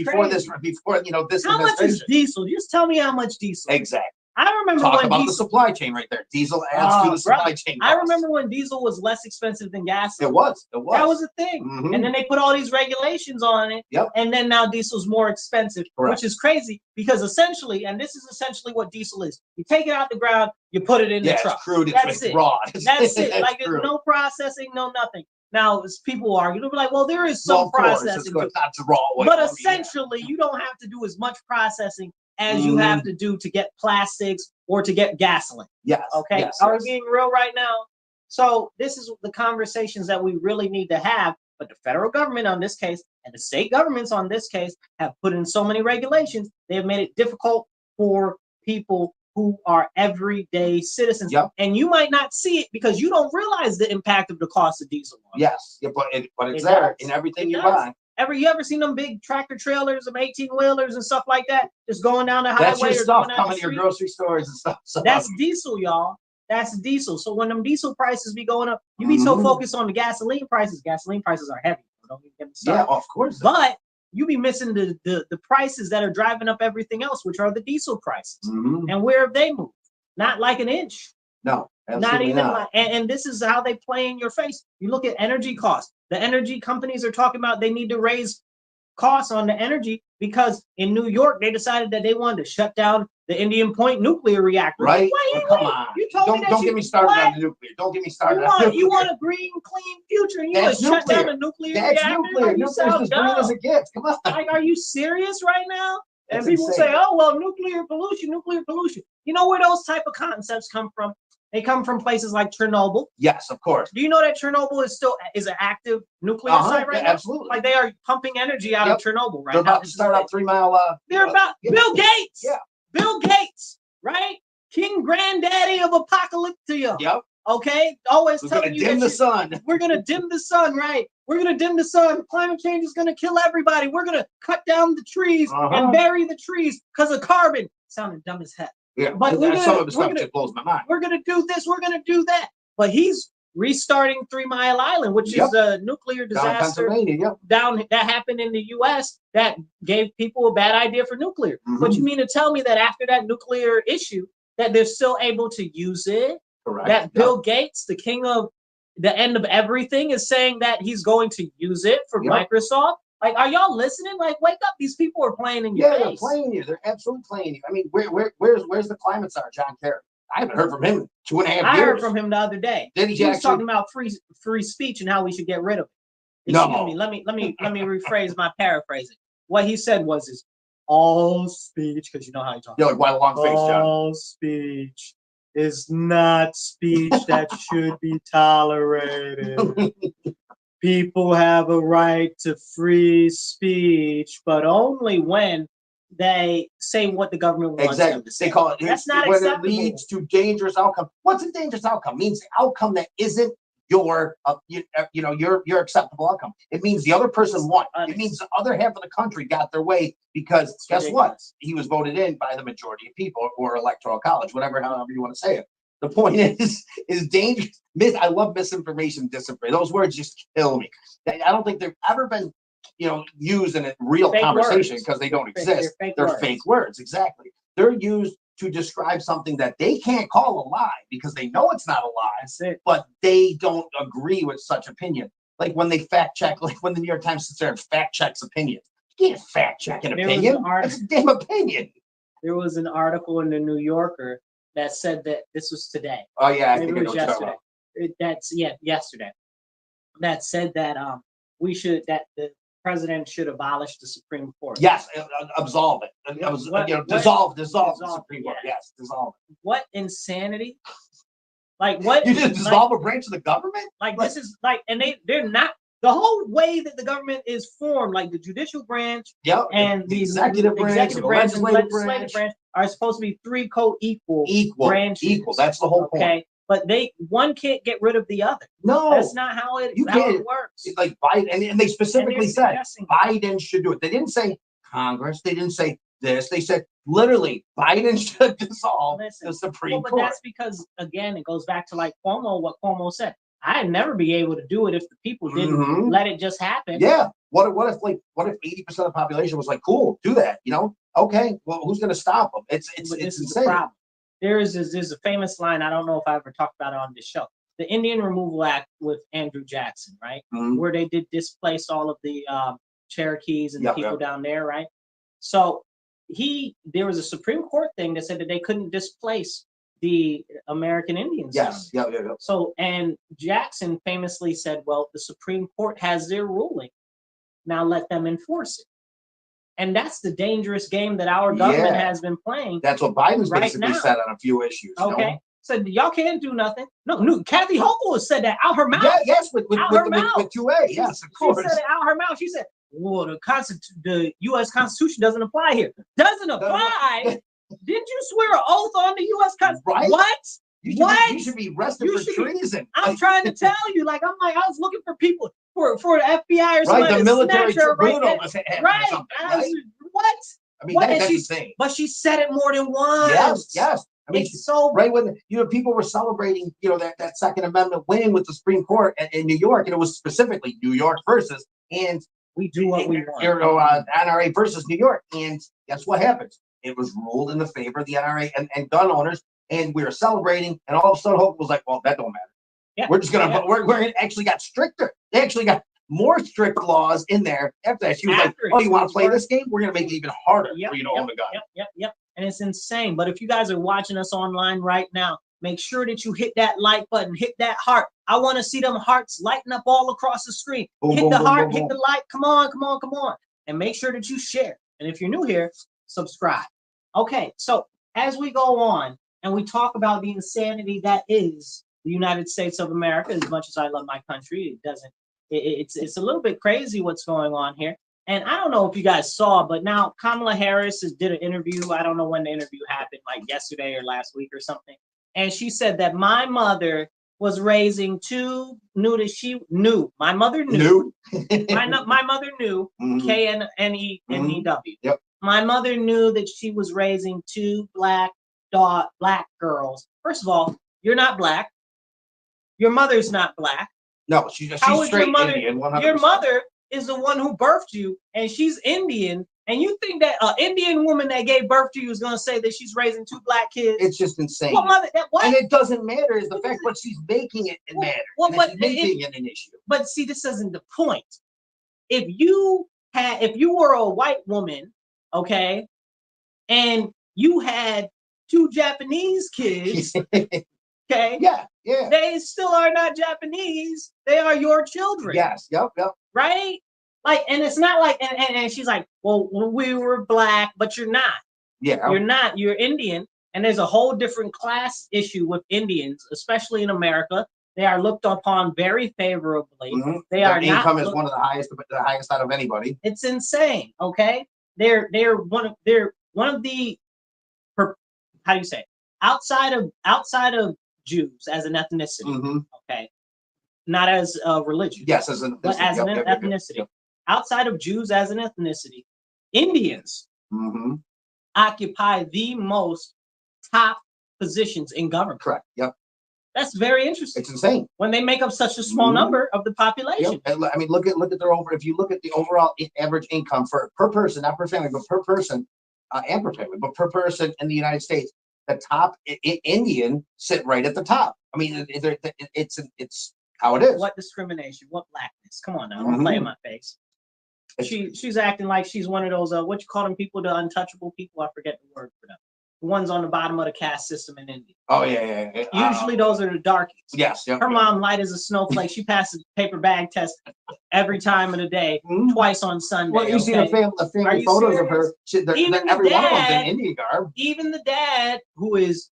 How much is diesel? Just tell me how much diesel. Exactly. I remember Talk about the supply chain right there. Diesel adds to the supply chain. I remember when diesel was less expensive than gas. It was. That was a thing. And then they put all these regulations on it. Yep. And then now diesel's more expensive, which is crazy because essentially, and this is essentially what diesel is. You take it out the ground, you put it in the truck. It's crude. That's it. Raw. That's it. Like, there's no processing, no nothing. Now, as people argue, they'll be like, well, there is some processing. It's not raw. But essentially, you don't have to do as much processing as you have to do to get plastics or to get gasoline. Yes. Okay. Yes, Are we being real right now? So this is the conversations that we really need to have. But the federal government on this case and the state governments on this case have put in so many regulations. They have made it difficult for people who are everyday citizens. Yep. And you might not see it because you don't realize the impact of the cost of diesel. Yes. Yeah, but it's there in everything you buy. You ever seen them big tractor trailers, them 18-wheelers and stuff like that, just going down the highway? That's your stuff coming to your grocery stores and stuff. So that's diesel, y'all. That's diesel. So when them diesel prices be going up, you be so focused on the gasoline prices. Gasoline prices are heavy. Don't even get me started. Yeah, of course. But you be missing the prices that are driving up everything else, which are the diesel prices. And where have they moved? Not like an inch. No, not even like, and this is how they play in your face. You look at energy costs. The energy companies are talking about they need to raise costs on the energy because in New York they decided that they wanted to shut down the Indian Point nuclear reactor. Right? Come on. You told me that don't get me started on the nuclear. Don't get me started on nuclear. You want a green, clean future, and you want to shut down a nuclear reactor? That's nuclear. Nuclear's as green as it gets. Come on. Like, are you serious right now? And people say, oh, well, nuclear pollution. You know where those type of concepts come from? They come from places like Chernobyl. Yes, of course. Do you know that Chernobyl is an active nuclear site right now? Absolutely. Like, they are pumping energy out of Chernobyl right now. They're about to start up 3 Mile. They're about Bill Gates. Yeah. Bill Gates, right? King Granddaddy of Apocalyptia. Yep. Okay, always telling you dim the sun. We're gonna dim the sun, right? We're gonna dim the sun. Climate change is gonna kill everybody. We're gonna cut down the trees and bury the trees because of carbon. Sounded dumb as heck. Yeah, but some of the stuff just blows my mind. We're gonna do this. We're gonna do that. But he's restarting 3 Mile Island, which is a nuclear disaster down that happened in the U.S. that gave people a bad idea for nuclear. But you mean to tell me that after that nuclear issue, that they're still able to use it? Correct. That Bill Gates, the king of the end of everything, is saying that he's going to use it for Microsoft. Like, are y'all listening? Like, wake up! These people are playing in your face. They're playing you. They're absolutely playing you. I mean, where's the climate czar, John Kerry? I haven't heard from him in 2.5 years. I heard from him the other day. Did he was talking about free speech and how we should get rid of it. Excuse me. Let me rephrase my paraphrasing. What he said was all speech, because you know how he talks. You're like, why the long face, John? All speech is not speech that should be tolerated. People have a right to free speech, but only when they say what the government wants. Exactly. They call it. That's not when acceptable. It leads to dangerous outcome. What's a dangerous outcome? It means the outcome that isn't your your acceptable outcome. It means the other person won. It means the other half of the country got their way because guess what? He was voted in by the majority of people or electoral college, however you want to say it. The point is dangerous. I love misinformation, disinformation. Those words just kill me. I don't think they've ever been, used in a real conversation because they don't exist. They're fake words. Exactly. They're used to describe something that they can't call a lie because they know it's not a lie, but they don't agree with such opinion. Like when they fact check, like when the New York Times sits there and fact checks opinions. You can't fact check an opinion. It's a damn opinion. There was an article in the New Yorker that said that this was today. Oh yeah, I think it was yesterday. Yesterday. That said that that the president should abolish the Supreme Court. Yes, absolve it. Dissolve the Supreme Court. Yes, dissolve it. What insanity! Like what? You just dissolve a branch of the government? Like this is like, and they're not. The whole way that the government is formed, like the judicial branch and the executive branch and the legislative branch, are supposed to be three co-equal branches. Equal. That's the whole point. Okay, but one can't get rid of the other. No, that's not how it works. It's like Biden, and they specifically said Biden should do it. They didn't say Congress. They didn't say this. They said literally Biden should dissolve the Supreme Court. But that's because, again, it goes back to like what Cuomo said. I'd never be able to do it if the people didn't let it just happen. Yeah. What if 80% of the population was like, cool, do that? You know? Okay. Well, who's going to stop them? It's insane. The there's a famous line. I don't know if I ever talked about it on this show. The Indian Removal Act with Andrew Jackson, right? Where they did displace all of the Cherokees and the people down there, right? So there was a Supreme Court thing that said that they couldn't displace the American Indians. Yes. Yeah. So, and Jackson famously said, well, the Supreme Court has their ruling. Now let them enforce it. And that's the dangerous game that our government has been playing. That's what Biden's basically said on a few issues. Okay. So y'all can't do nothing. No, Kathy Hochul has said that out her mouth. Yeah, yes, with 2A. Yes, of course. She said it out her mouth. She said, well, the U.S. Constitution doesn't apply here. Doesn't apply? Didn't you swear an oath on the U.S. Constitution? Right? What? You should be arrested for treason. I'm trying to tell you, I was looking for people for the FBI or something. Right, the military tribunal right. What? I mean, that's insane. But she said it more than once. Yes. I mean, it's so right when people were celebrating, that Second Amendment win with the Supreme Court in New York, and it was specifically New York versus, and we do what we want. NRA versus New York, and guess what happens? It was ruled in the favor of the NRA and gun owners, and we were celebrating, and all of a sudden Hope was like, well, that don't matter. Yeah. We're just gonna we're actually got stricter. They actually got more strict laws in there after that. She was like, oh, you want to play this game? We're gonna make it even harder for you to own a gun. Yep. And it's insane. But if you guys are watching us online right now, make sure that you hit that like button, hit that heart. I want to see them hearts lighting up all across the screen. Hit the heart, hit the like. Come on. And make sure that you share. And if you're new here, subscribe. Okay, so as we go on and we talk about the insanity that is the United States of America, as much as I love my country, it's a little bit crazy what's going on here. And I don't know if you guys saw, but now Kamala Harris did an interview. I don't know when the interview happened, like yesterday or last week or something. And she said that my mother was raising two my mother knew. My mother knew, K-N-E-N-E-W. Yep. My mother knew that she was raising two black girls. First of all, you're not black. Your mother's not black. No, she's straight Indian. 100%. Your mother is the one who birthed you, and she's Indian. And you think that an Indian woman that gave birth to you is going to say that she's raising two black kids? It's just insane. What? And it doesn't matter is the fact what she's making it matter. She's making it an issue. But see, this isn't the point. If you were a white woman, okay, and you had two Japanese kids, okay, yeah, they still are not Japanese. They are your children. Yes, yep. Right? And it's not like, and she's like, well, we were black, but you're not. Yeah. You're not. You're Indian. And there's a whole different class issue with Indians, especially in America. They are looked upon very favorably. Mm-hmm. Their income is one of the highest out of anybody. It's insane. Okay. They're one of the, how do you say, outside of Jews as an ethnicity. Okay. Not as a religion. Yes, as an ethnicity. But as an ethnicity. Yep. Outside of Jews as an ethnicity, Indians occupy the most top positions in government. Correct. Yep. That's very interesting. It's insane when they make up such a small number of the population. Yep. I mean, look at their if you look at the overall average income per person, not per family, but per person, and per family, but per person in the United States, the top Indian sit right at the top. I mean, it's how it is. What discrimination? What blackness? Come on now, don't play in my face. She's acting like she's one of those what you call them people, the untouchable people. I forget the word for them. The ones on the bottom of the caste system in India. Oh yeah. Usually those are the darkies. Yes. Yep, Her mom light as a snowflake. She passes paper bag test every time of the day, twice on Sunday. Well, you see the family photos of her. Every one of them's in Indian garb. Even the dad, who is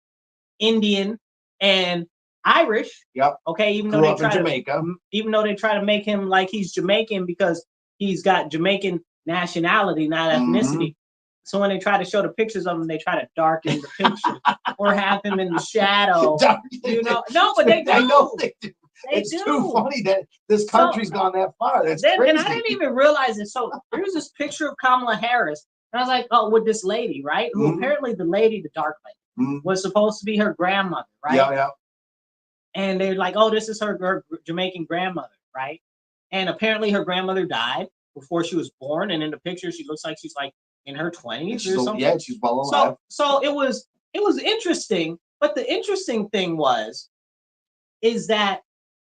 Indian and Irish. Yep. Okay. Even though they try to make him like he's Jamaican because he's got Jamaican nationality, not ethnicity. So when they try to show the pictures of him, they try to darken the picture or have him in the shadow. You know, no, but they do. I know they do. It's do. too funny that this country's gone that far. That's crazy. And I didn't even realize it. So here's this picture of Kamala Harris. And I was like, oh, with this lady, right? Who apparently the lady, the dark lady, was supposed to be her grandmother, right? Yeah. And they're like, oh, this is her Jamaican grandmother, right? And apparently her grandmother died before she was born. And in the picture, she looks like she's like in her 20s or something. Yeah, she's well alive. So it was interesting. But the interesting thing is that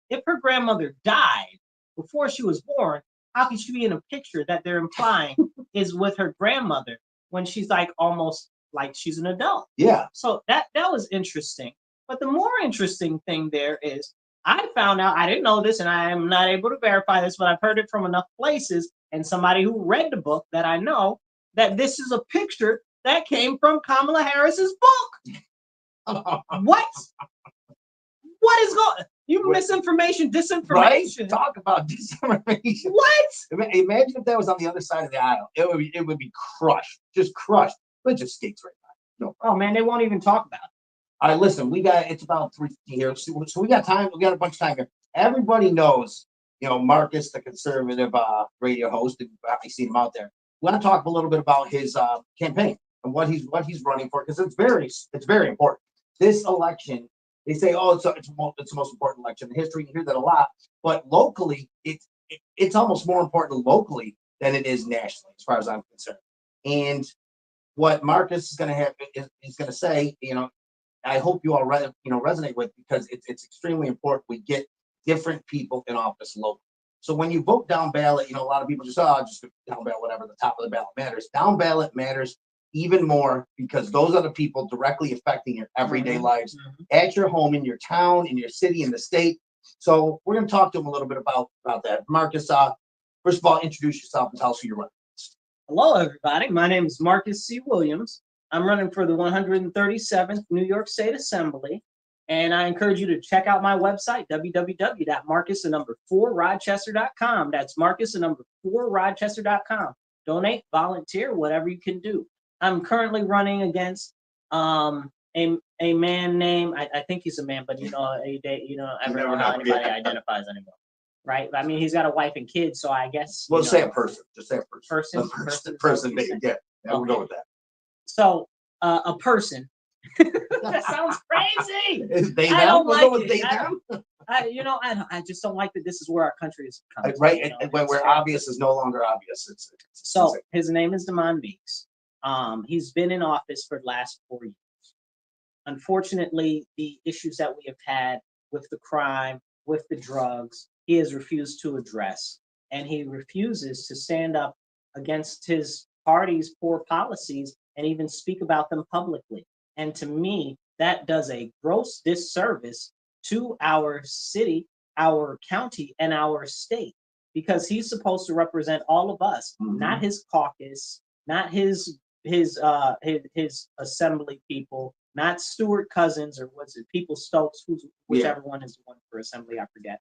if her grandmother died before she was born, how could she be in a picture that they're implying is with her grandmother when she's like almost like she's an adult? Yeah. So that was interesting. But the more interesting thing there is I found out, I didn't know this and I am not able to verify this, but I've heard it from enough places and somebody who read the book that I know that this is a picture that came from Kamala Harris's book. What? What is going? Misinformation, disinformation. Right? Talk about disinformation. What? Imagine if that was on the other side of the aisle. It would be crushed, just crushed. But it just skates right by. No. Oh man, they won't even talk about it. All right, listen. It's about 3:50 here, so we got time. We got a bunch of time here. Everybody knows, Marcus, the conservative radio host. You've probably seen him out there. We want to talk a little bit about his campaign and what he's running for, because it's very important. This election. They say, oh, it's the most important election in history. You hear that a lot, but locally, it's almost more important locally than it is nationally, as far as I'm concerned. And what Marcus is going to have is going to say, I hope you all resonate with, because it's extremely important we get different people in office locally. So when you vote down ballot, a lot of people just down ballot, whatever, the top of the ballot matters. Down ballot matters even more, because those are the people directly affecting your everyday lives at your home, in your town, in your city, in the state. So we're going to talk to him a little bit about that. Marcus, first of all, introduce yourself and tell us who you're running. Hello, everybody. My name is Marcus C. Williams. I'm running for the 137th New York State Assembly, and I encourage you to check out my website, www.marcus4rochester.com. That's Marcus4rochester.com. Donate, volunteer, whatever you can do. I'm currently running against a man named, I think he's a man, but I never know how anybody identifies anymore, right? I mean, he's got a wife and kids, so I guess. Well, say a person. Just say a person. Person. Yeah, we'll go with that. So a person. That sounds crazy. They I don't like it. They I just don't like that this is where our country is coming. Right, and where obvious is no longer obvious. So his name is Damon Meeks. He's been in office for the last 4 years. Unfortunately, the issues that we have had with the crime, with the drugs, he has refused to address, and he refuses to stand up against his party's poor policies and even speak about them publicly. And to me, that does a gross disservice to our city, our county, and our state, because he's supposed to represent all of us, not his caucus, not his assembly people, not Stuart Cousins, or was it People Stokes, whichever one is the one for assembly, I forget.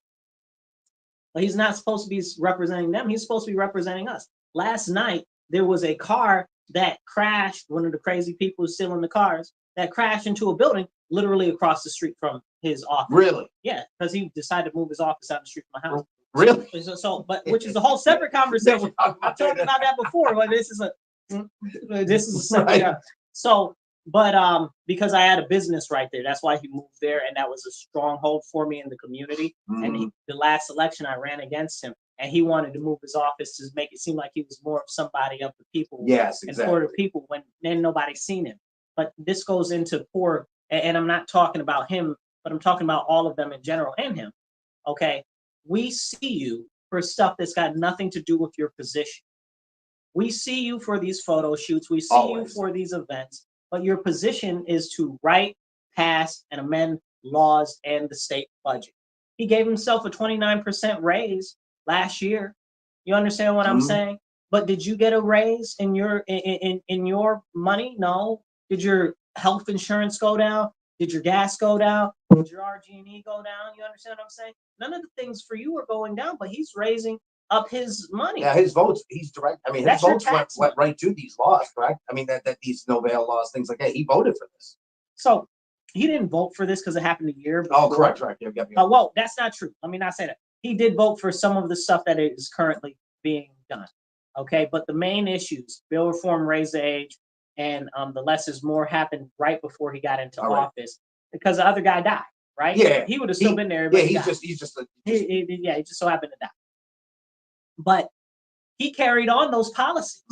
But he's not supposed to be representing them. He's supposed to be representing us. Last night, there was a car that crashed, one of the crazy people who's stealing the cars, that crashed into a building literally across the street from his office. Really? Yeah, because he decided to move his office out the street from my house. Really? But which is a whole separate conversation. I've talked about that before, but this is a separate. Right. So, because I had a business right there, that's why he moved there, and that was a stronghold for me in the community. And the last election, I ran against him, and he wanted to move his office to make it seem like he was more of somebody of the people. Yes, exactly. And for the people, when then nobody's seen him. But this goes into poor, and I'm not talking about him, but I'm talking about all of them in general and him. Okay, we see you for stuff that's got nothing to do with your position. We see you for these photo shoots. We see you for these events, but your position is to write, pass, and amend laws and the state budget. He gave himself a 29% raise last year. You understand what I'm saying? But did you get a raise in your money? No. Did your health insurance go down? Did your gas go down? Did your RG&E go down? You understand what I'm saying? None of the things for you are going down, but he's raising up his money. Yeah, his votes, he's direct. I mean, his votes went right to these laws, correct? I mean, that these no bail laws, things like that. He voted for this. So he didn't vote for this because it happened a year before. Oh, correct. Yeah. Well, that's not true. Let me not say that. He did vote for some of the stuff that is currently being done. Okay, but the main issues, bill reform, raise the age, and the less is more happened right before he got into office because the other guy died, right? Yeah, he would have still been there. But he just so happened to die. But he carried on those policies,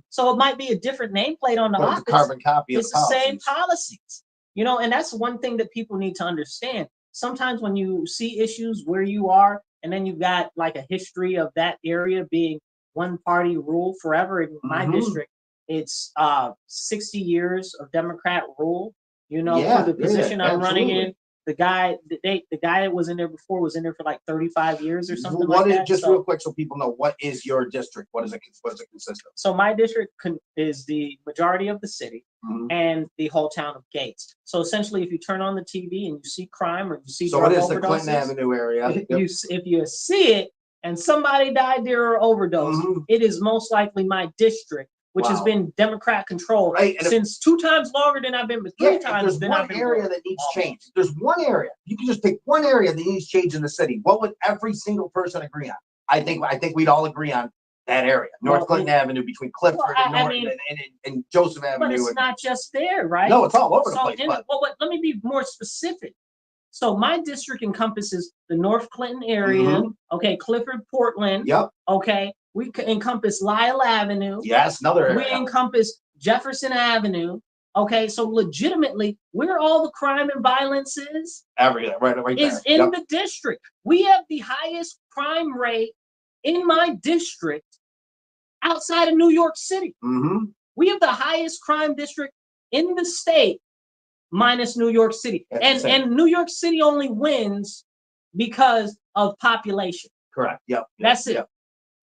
so it might be a different nameplate on the office. It's a carbon copy. It's the same policies, and that's one thing that people need to understand. Sometimes when you see issues where you are, and then you've got like a history of that area being one party rule forever. In my district, it's 60 years of Democrat rule. For the position I'm running in, the guy that was in there before was in there for like 35 years or something like that. Just real quick, so people know, what is your district? What does it consist of? So my district is the majority of the city and the whole town of Gates. So essentially, if you turn on the TV and you see crime or you see drug overdoses, the Clinton Avenue area. If you see it and somebody died there or overdosed, it is most likely my district, which has been Democrat controlled since 2 times longer than I've been, but 3 times. There's one area that needs change. There's one area. You can just pick one area that needs change in the city. What would every single person agree on? I think we'd all agree on that area, North Clinton Avenue between Clifford and Joseph Avenue. But it's not just there, right? No, it's all over the place. Let me be more specific. So my district encompasses the North Clinton area, Clifford, Portland. Okay, we encompass Lyle Avenue. Yes, another area. We encompass Jefferson Avenue. Okay, so legitimately, where all the crime and violence is, everything right is there. in the district. We have the highest crime rate in my district outside of New York City. We have the highest crime district in the state, minus New York City. And New York City only wins because of population. Correct. That's it.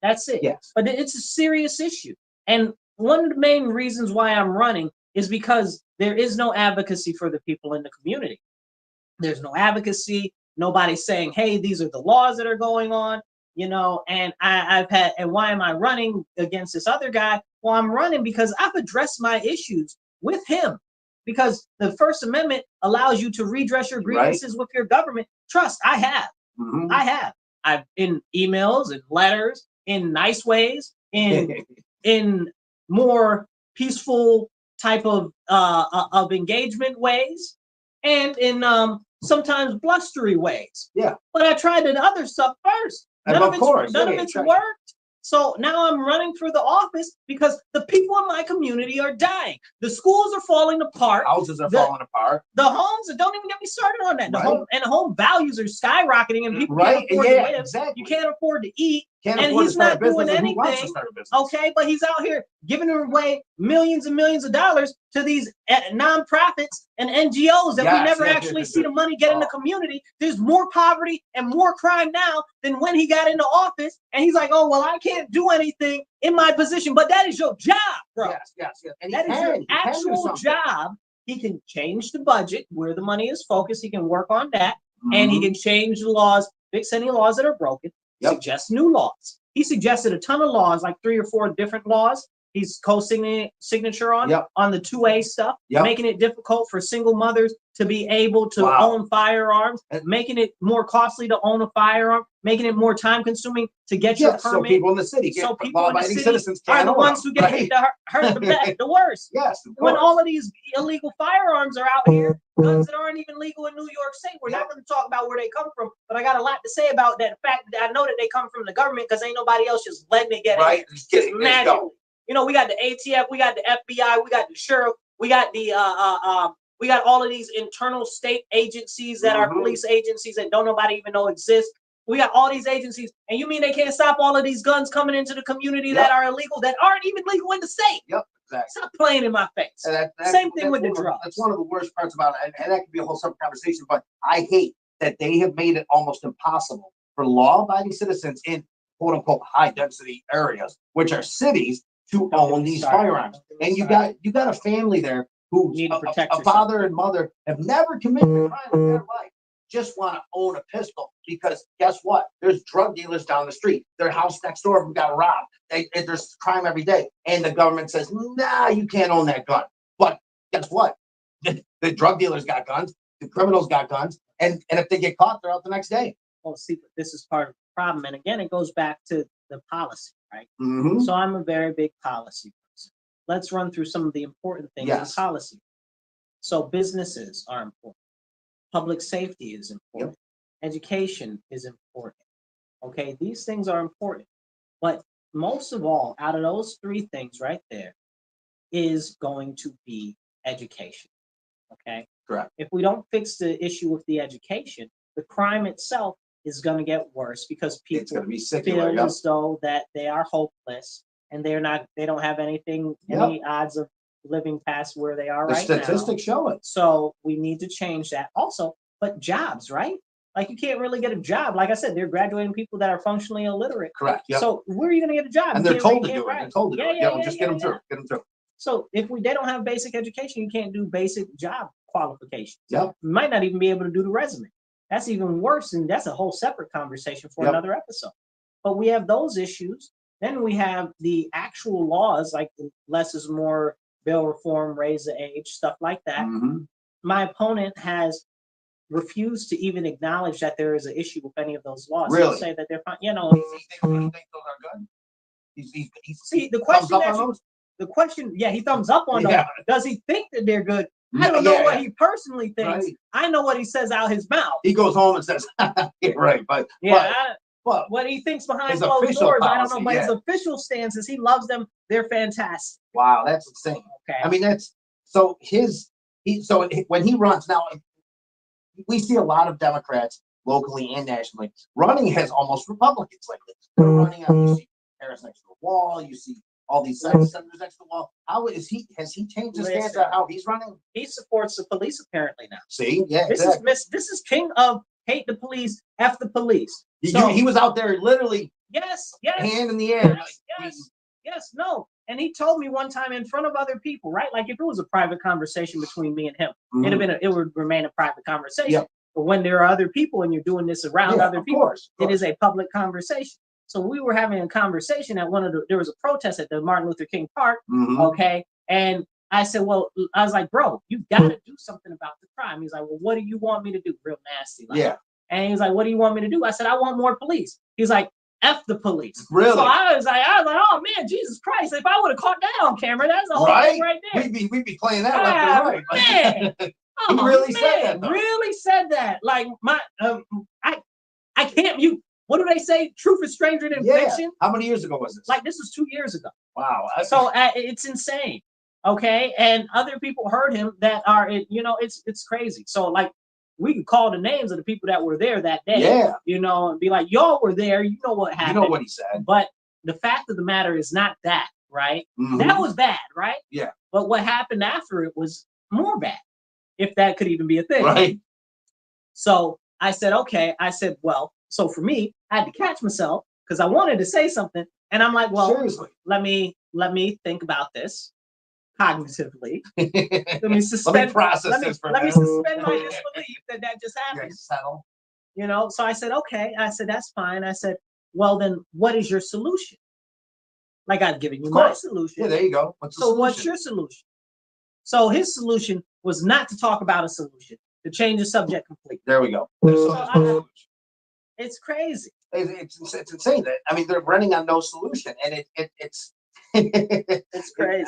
That's it. Yes. But it's a serious issue. And one of the main reasons why I'm running is because there is no advocacy for the people in the community. There's no advocacy. Nobody's saying, hey, these are the laws that are going on, and and why am I running against this other guy? Well, I'm running because I've addressed my issues with him. Because the First Amendment allows you to redress your grievances with your government. Trust, I have. I have. I've in emails and letters, in nice ways, in more peaceful type of engagement ways, and in sometimes blustery ways. Yeah. But I tried the other stuff first. None of it's worked. So now I'm running for the office because the people in my community are dying. The schools are falling apart. Houses are falling apart. The homes, don't even get me started on that. The home values are skyrocketing and people can't afford to live. Exactly. You can't afford to eat. And he's not doing anything. Okay, but he's out here giving away millions and millions of dollars to these nonprofits and NGOs that we never actually see the money get in the community. There's more poverty and more crime now than when he got into office. And he's like, oh, well, I can't do anything in my position. But that is your job, bro. Yes. And that is your actual job. He can change the budget where the money is focused. He can work on that. And he can change the laws, fix any laws that are broken. Suggest new laws. He suggested a ton of laws, like 3 or 4 different laws. He's co-signature on the 2A stuff, making it difficult for single mothers to be able to own firearms, making it more costly to own a firearm, making it more time-consuming to get your permit. So people in the city, citizens are the ones who get hit the worst. Yes, when all of these illegal firearms are out here, guns that aren't even legal in New York State. We're not going to talk about where they come from, but I got a lot to say about that. The fact that I know that they come from the government because ain't nobody else just letting it get in. Just magically. We got the ATF, we got the FBI, we got the sheriff, we got the we got all of these internal state agencies that are police agencies that don't nobody even know exist. We got all these agencies, and you mean they can't stop all of these guns coming into the community that are illegal, that aren't even legal in the state? Exactly. Stop playing in my face. Same thing with the drugs. That's one of the worst parts about it, and that could be a whole separate conversation, but I hate that they have made it almost impossible for law-abiding citizens in quote-unquote high-density areas, which are cities, to own these firearms. And you got a family there who a father and mother have never committed a crime in their life. just want to own a pistol because guess what? There's drug dealers down the street. Their house next door got robbed. There's crime every day. And the government says, nah, you can't own that gun. But guess what? The drug dealers got guns. The criminals got guns. And if they get caught, they're out the next day. Well, see, this is part of the problem. And again, it goes back to the policy, right? Mm-hmm. So I'm a very big policy person. Let's run through some of the important things in policy. So businesses are important. Public safety is important. Yep. Education is important. Okay, these things are important. But most of all, out of those three things right there is going to be education. Okay? Correct. If we don't fix the issue with the education, the crime itself is going to get worse because people feel as though that they are hopeless and they don't have any odds of living past where they are right now. The statistics show it. So we need to change that also. But jobs, right? Like you can't really get a job. Like I said, they're graduating people that are functionally illiterate. Correct. Yep. So where are you going to get a job? And they're told to do it. They're told to do it. Yeah, just get them through. Get them through. So if they don't have basic education, you can't do basic job qualifications. Yep. You might not even be able to do the resume. That's even worse, and that's a whole separate conversation for another episode. But we have those issues. Then we have the actual laws, like the less is more bill reform, raise the age, stuff like that. Mm-hmm. My opponent has refused to even acknowledge that there is an issue with any of those laws. Really? He'll say that they're fine. You know. You think those are good? See, the question, he thumbs up on them. Does he think that they're good? I don't know what he personally thinks. Right. I know what he says out his mouth. He goes home and says, right, but what he thinks behind closed doors, I don't know. But his official stance is he loves them. They're fantastic. Wow, that's insane. Okay. I mean, when he runs now, we see a lot of Democrats locally and nationally running as almost Republicans lately. They're running on, you see Harris next to the wall, you see all these senators next to the wall. Has he changed his stance on how he's running? He supports the police apparently now. See, this is king of hate the police, F the police. He was out there literally hand in the air. No. And he told me one time in front of other people, right? Like if it was a private conversation between me and him, it would remain a private conversation. Yep. But when there are other people and you're doing this around other people, of course. It is a public conversation. So we were having a conversation at there was a protest at the Martin Luther King Park. Okay. And I said, I was like, bro, you got to do something about the crime. He's like, well, what do you want me to do? Real nasty. And he's like, what do you want me to do? I said, I want more police. He's like, F the police. Really? So I was like, oh man, Jesus Christ! If I would have caught that on camera, that's the whole thing right there. We'd be playing that left and right. Man, he really said that. Though. Really said that. Like I can't. What do they say? Truth is stranger than fiction. How many years ago was this? Like this was 2 years ago. Wow. So it's insane. Okay, and other people heard him that are it's crazy. So like. We can call the names of the people that were there that day, and be like, y'all were there, you know what happened. You know what he said. But the fact of the matter is not that, right? Mm-hmm. That was bad, right? Yeah. But what happened after it was more bad, if that could even be a thing. Right. So I said, okay. So for me, I had to catch myself because I wanted to say something. And I'm like, seriously, let me think about this. Cognitively, let me suspend my disbelief that just happened. Settle. So I said, okay. I said, that's fine. I said, well, then what is your solution? Like I've given you my solution. Yeah, there you go. What's your solution? So his solution was not to talk about a solution, to change the subject completely. There we go. It's crazy. It's insane. I mean, they're running on no solution, and it's. It's crazy.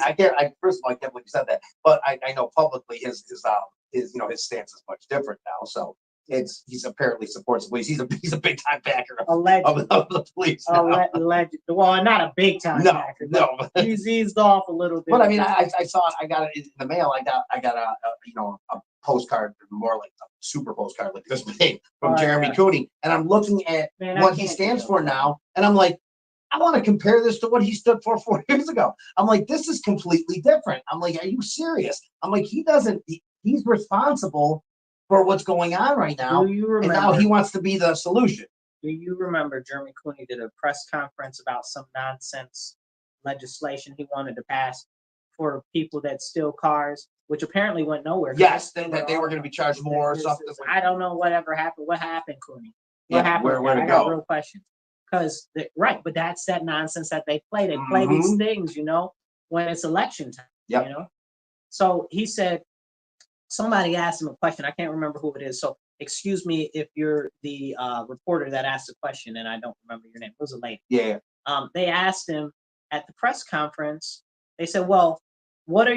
First of all, I can't believe you said that, but I know publicly his stance is much different now. So he's apparently supports the police. He's a big time backer of the police. Alleged. Well, not a big time backer. No, he's eased off a little bit. But I mean, I saw it. I got it in the mail. I got a postcard, more like a super postcard like this big from Jeremy Cooney, and I'm looking at what he stands for now, and I'm like. I want to compare this to what he stood for 4 years ago. I'm like, this is completely different. I'm like, are you serious? I'm like, he's responsible for what's going on right now. Do you remember? And now he wants to be the solution. Do you remember Jeremy Cooney did a press conference about some nonsense legislation he wanted to pass for people that steal cars? which apparently went nowhere. Yes, that they were going to be charged more or something. I don't know whatever happened. What happened, Cooney? What Yeah, happened? where'd it I got go? real questions. Because right, but that's that nonsense that they play. They play these things, you know, when it's election time. Yep. You know. So he said, somebody asked him a question. I can't remember who it is. So excuse me if you're the reporter that asked the question and I don't remember your name. It was a lady. Yeah. They asked him at the press conference. They said, "Well, what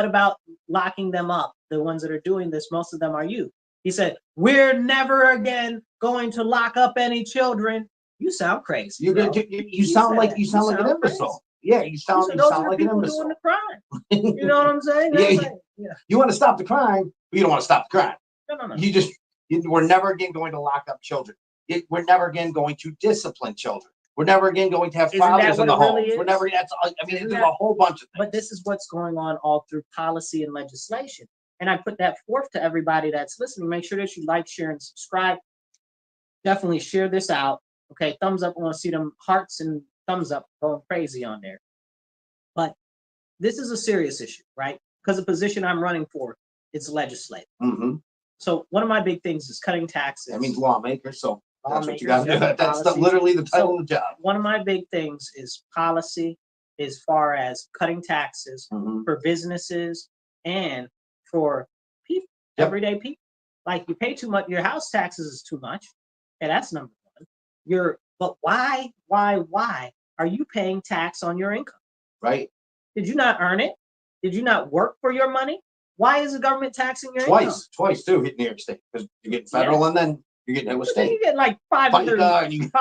about locking them up? The ones that are doing this, most of them are youth." He said, "We're never again going to lock up any children." You sound crazy. You sound like an imbecile. Yeah, you sound like an imbecile. Doing the crime. You know what I'm saying? Yeah. You want to stop the crime, but you don't want to stop the crime. No. We're never again going to lock up children. We're never again going to discipline children. We're never again going to have fathers in the homes. We're never. There's a whole bunch of things. But this is what's going on all through policy and legislation. And I put that forth to everybody that's listening. Make sure that you like, share, and subscribe. Definitely share this out. Okay, thumbs up. I want to see them hearts and thumbs up going crazy on there. But this is a serious issue, right? Because the position I'm running for is legislative. So one of my big things is cutting taxes. That means lawmakers. So that's what you got to do. That's literally the title of the job. One of my big things is policy, as far as cutting taxes for businesses and for people, everyday people. Like you pay too much. Your house taxes is too much. And that's number one. But why are you paying tax on your income? Right. Did you not earn it? Did you not work for your money? Why is the government taxing your income? Twice too, hitting New York State, because you get federal and then you get hit with state. You get like 500, you get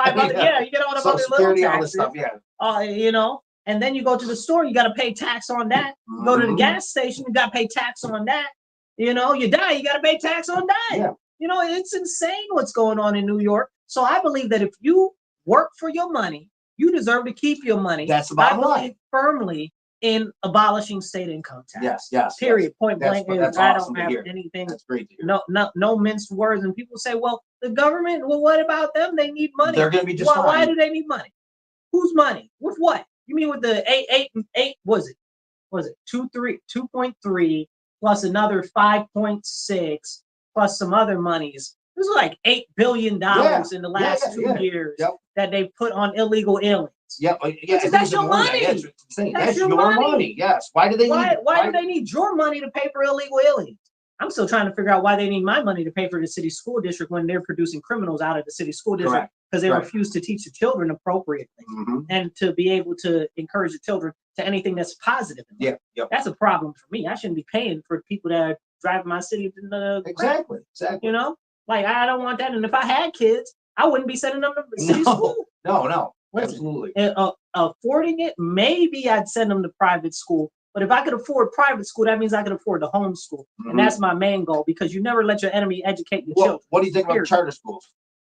all the Social other Security, little all this taxes. stuff, You know, and then you go to the store, you got to pay tax on that. You go to the gas station, you got to pay tax on that. You know, you die, you got to pay tax on that. Yeah. You know, it's insane what's going on in New York. So I believe that if you work for your money, you deserve to keep your money. That's the bottom line. Firmly in abolishing state income tax. Yes. Period. Point blank. That's I awesome don't to have hear. anything. That's great to hear. No minced words. And people say, well, the government, well, what about them? They need money. They're going to be just fine. Why do they need money? Whose money? With what? You mean with the eight, was it 2.3 plus another 5.6 plus some other monies. This is like $8 billion in the last 2 years that they put on illegal aliens. That's your money. That's your money. Yes. Why do they need? Why do they need your money to pay for illegal aliens? I'm still trying to figure out why they need my money to pay for the city school district when they're producing criminals out of the city school district because they refuse to teach the children appropriately and to be able to encourage the children to anything that's positive. That's a problem for me. I shouldn't be paying for people that are driving my city. Exactly. You know, like I don't want that. And if I had kids, I wouldn't be sending them to city school. No. Absolutely. Affording it, maybe I'd send them to private school. But if I could afford private school, that means I could afford the homeschool. And that's my main goal, because you never let your enemy educate your children. What do you think about charter schools?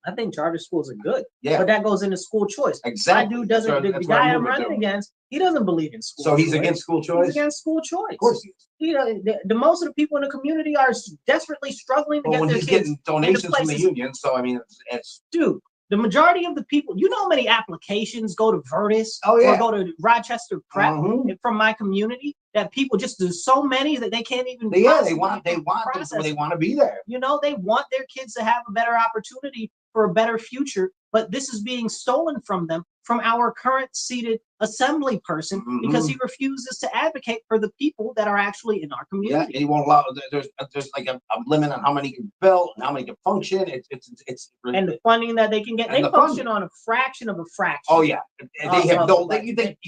I think charter schools are good. Yeah. But that goes into school choice. Exactly. My dude doesn't, the guy I'm running against, he doesn't believe in school choice. So he's choice. Against school choice? He's against school choice. Of course he is. You know, the most of the people in the community are desperately struggling to get their kids. When he's getting donations from the union, so I mean, it's dude. The majority of the people, you know how many applications go to Vertus or go to Rochester Prep from my community, that people just do so many that they can't even they want to be there. You know, they want their kids to have a better opportunity for a better future, but this is being stolen from them, from our current seated assembly person, because he refuses to advocate for the people that are actually in our community. Yeah, and he won't allow. There's like a limit on how many can build and how many can function. It's and the funding that they can get. They function on a fraction of a fraction. Oh yeah, they have no. You think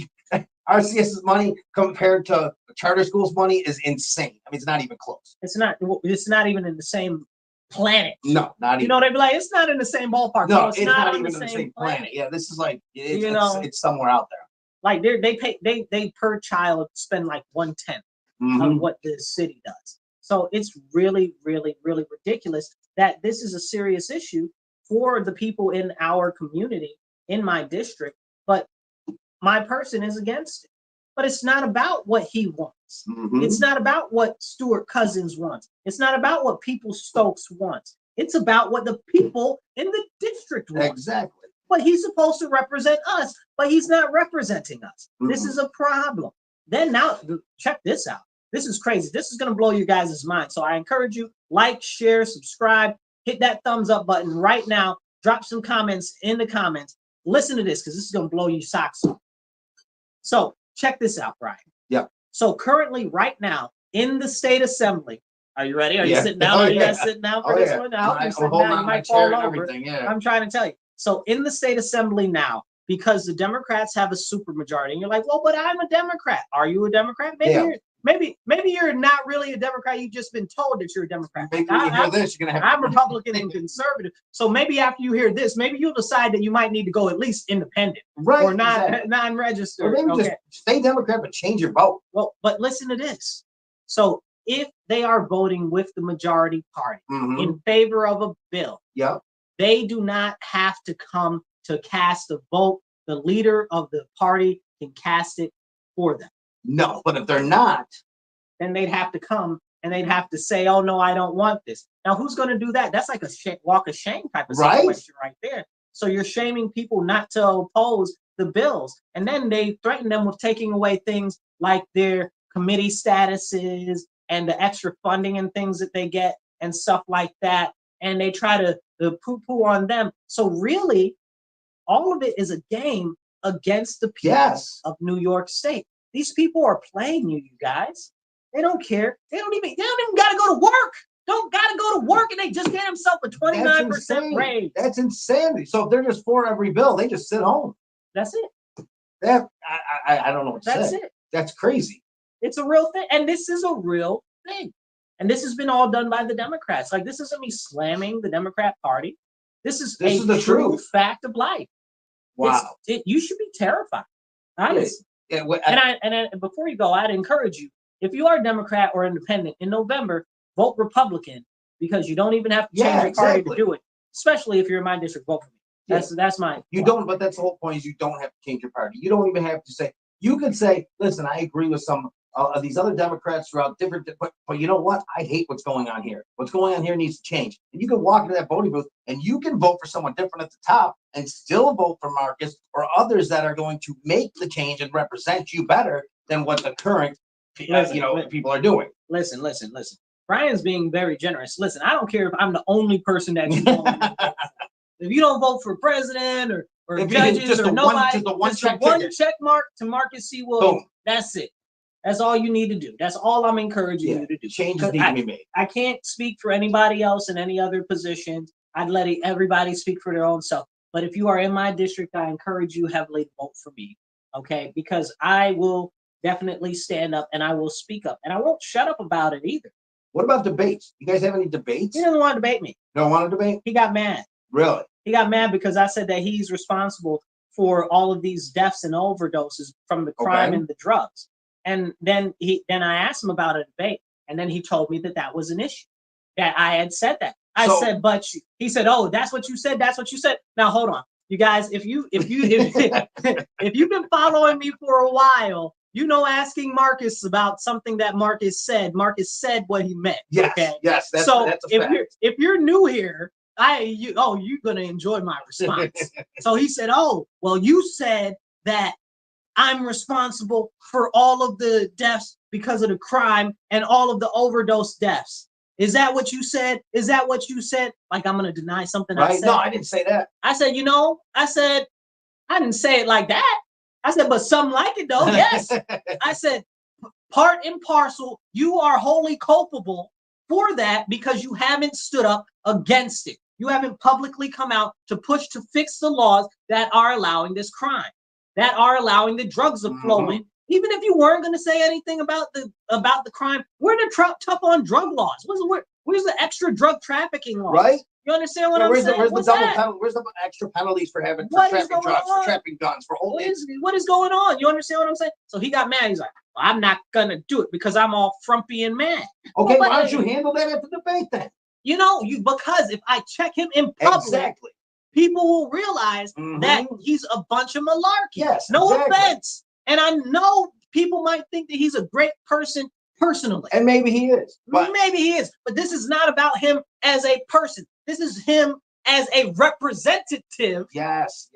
RCS's money compared to charter schools' money is insane. I mean, it's not even close. It's not. It's not even in the same planet. No, not even. You know, they'd be like, it's not in the same ballpark. No, it's not even in the same planet. Yeah, this is like it's somewhere out there. Like they per child spend like 1/10 of what the city does. So it's really, really, really ridiculous that this is a serious issue for the people in our community, in my district, but my person is against it. But it's not about what he wants. It's not about what Stuart Cousins wants. It's not about what People Stokes wants. It's about what the people in the district want. Exactly. But he's supposed to represent us, but he's not representing us. This is a problem. Then now, check this out. This is crazy. This is going to blow you guys' mind. So I encourage you, like, share, subscribe, hit that thumbs up button right now. Drop some comments in the comments. Listen to this because this is going to blow you socks off. So check this out, Brian. Yeah. So currently, right now, in the state assembly, are you ready? Are you sitting down? Are you guys sitting down for this one? Now, I'm sitting down. You might fall over. I'm trying to tell you. So in the state assembly now, because the Democrats have a supermajority, and you're like, well, but I'm a Democrat. Are you a Democrat? Maybe you're not really a Democrat. You've just been told that you're a Democrat. Maybe when you hear this, you're gonna have. I'm Republican and conservative. So maybe after you hear this, maybe you'll decide that you might need to go at least independent, right? Or not non-registered. Or maybe just stay Democrat but change your vote. Well, but listen to this. So if they are voting with the majority party in favor of a bill, they do not have to come to cast a vote. The leader of the party can cast it for them. No, but if they're not, then they'd have to come and they'd have to say, "Oh no, I don't want this." Now, who's going to do that? That's like a walk of shame type of situation right there. So you're shaming people not to oppose the bills, and then they threaten them with taking away things like their committee statuses and the extra funding and things that they get and stuff like that. And they try to poo-poo on them. So really, all of it is a game against the people of New York State. These people are playing you guys. They don't care. They don't even got to go to work. Don't got to go to work, and they just get themselves a 29% raise. That's insanity. So if they're just for every bill, they just sit home. That's it. I don't know what to say. That's it. That's crazy. It's a real thing, and this is a real thing. And this has been all done by the Democrats. Like, this isn't me slamming the Democrat Party. This is the true fact of life. Wow. You should be terrified, honestly. Yeah, and before you go, I'd encourage you, if you are Democrat or independent in November, vote Republican, because you don't even have to change your party to do it. Especially if you're in my district, vote for me. That's my. You don't, but that's the whole point. Is you don't have to change your party. You don't even have to say. You could say, listen, I agree with some of these other Democrats throughout different, but you know what? I hate what's going on here. What's going on here needs to change. And you can walk into that voting booth and you can vote for someone different at the top and still vote for Marcus or others that are going to make the change and represent you better than what the current, people are doing. Listen. Brian's being very generous. Listen, I don't care if I'm the only person that you vote for. If you don't vote for president or judges or nobody, just one check mark to Marcus C. Williams. That's it. That's all you need to do. That's all I'm encouraging you to do. Changes need to be made. I can't speak for anybody else in any other position. I'd let everybody speak for their own self. But if you are in my district, I encourage you heavily to vote for me. Okay? Because I will definitely stand up and I will speak up. And I won't shut up about it either. What about debates? You guys have any debates? He doesn't want to debate me. Don't want to debate? He got mad. Really? He got mad because I said that he's responsible for all of these deaths and overdoses from the crime and the drugs. And then I asked him about a debate, and then he told me that was an issue, that I had said that. He said, "Oh, that's what you said. That's what you said." Now hold on, you guys. If you've been following me for a while, asking Marcus about something that Marcus said what he meant. Yes. Okay? Yes. That's a fact. If you're new here, you're gonna enjoy my response. So he said, "Oh, well, you said that I'm responsible for all of the deaths because of the crime and all of the overdose deaths. Is that what you said? Is that what you said?" Like I'm going to deny something I said. No, I didn't say that. I said, I didn't say it like that. I said, but some like it though. Yes. I said, part and parcel, you are wholly culpable for that because you haven't stood up against it. You haven't publicly come out to push to fix the laws that are allowing this crime, that are allowing the drugs to flow in. Even if you weren't going to say anything about the crime, we're tough on drug laws. Where's the extra drug trafficking law? Right. You understand what I'm saying? Where's the extra penalties for trapping drugs, for trapping guns, for holding? What is going on? You understand what I'm saying? So he got mad. He's like, well, I'm not gonna do it because I'm all frumpy and mad. Okay, why don't you handle that at the debate then? Because if I check him in public, people will realize that he's a bunch of malarkey. Yes, no offense. And I know people might think that he's a great person personally. And maybe he is. But this is not about him as a person. This is him as a representative. Yes.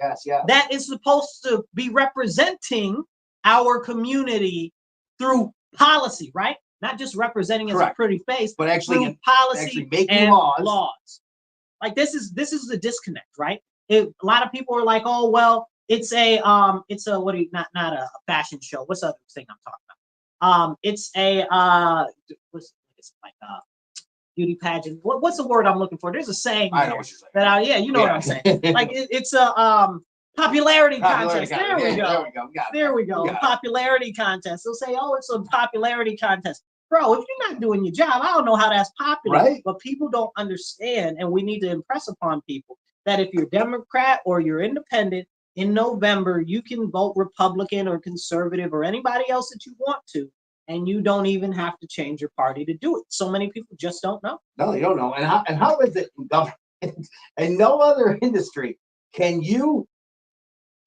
That is supposed to be representing our community through policy, right? not just representing as a pretty face, but actually in policy making and laws. Like this is the disconnect, right? A lot of people are like, oh well, it's a what do you not a fashion show. What's the other thing I'm talking about? It's a like a beauty pageant. What's the word I'm looking for? There's a saying. I know what you're saying. That you know what I'm saying. Like it's a popularity contest. There we go. There we go. Popularity contest. They'll say, oh, it's a popularity contest. Bro, if you're not doing your job, I don't know how that's popular. Right. But people don't understand, and we need to impress upon people that if you're Democrat or you're independent, in November, you can vote Republican or conservative or anybody else that you want to, and you don't even have to change your party to do it. So many people just don't know. No, they don't know. And how is it in government? In no other industry can you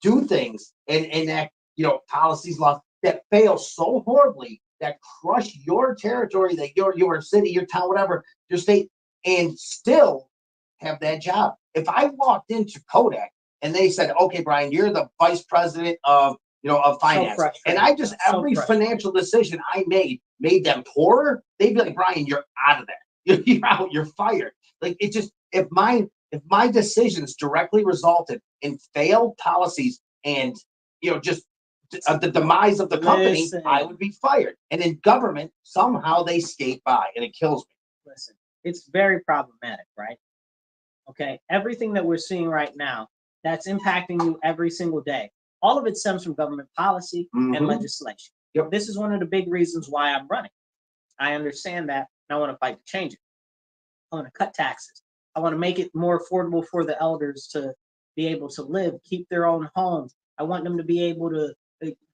do things and enact, policies, laws that fail so horribly that crush your territory, that your city, your town, whatever, your state, and still have that job. If I walked into Kodak and they said, okay, Brian, you're the vice president of finance, and I just every financial decision I made them poorer, they'd be like, Brian, you're out of there. You're out. You're fired. Like it just if my decisions directly resulted in failed policies and just the demise of the company, listen, I would be fired. And in government, somehow they skate by, and it kills me. Listen, it's very problematic, right? Okay, everything that we're seeing right now that's impacting you every single day, all of it stems from government policy and legislation. Yep. This is one of the big reasons why I'm running. I understand that, and I want to fight to change it. I want to cut taxes. I want to make it more affordable for the elders to be able to live, keep their own homes. I want them to be able to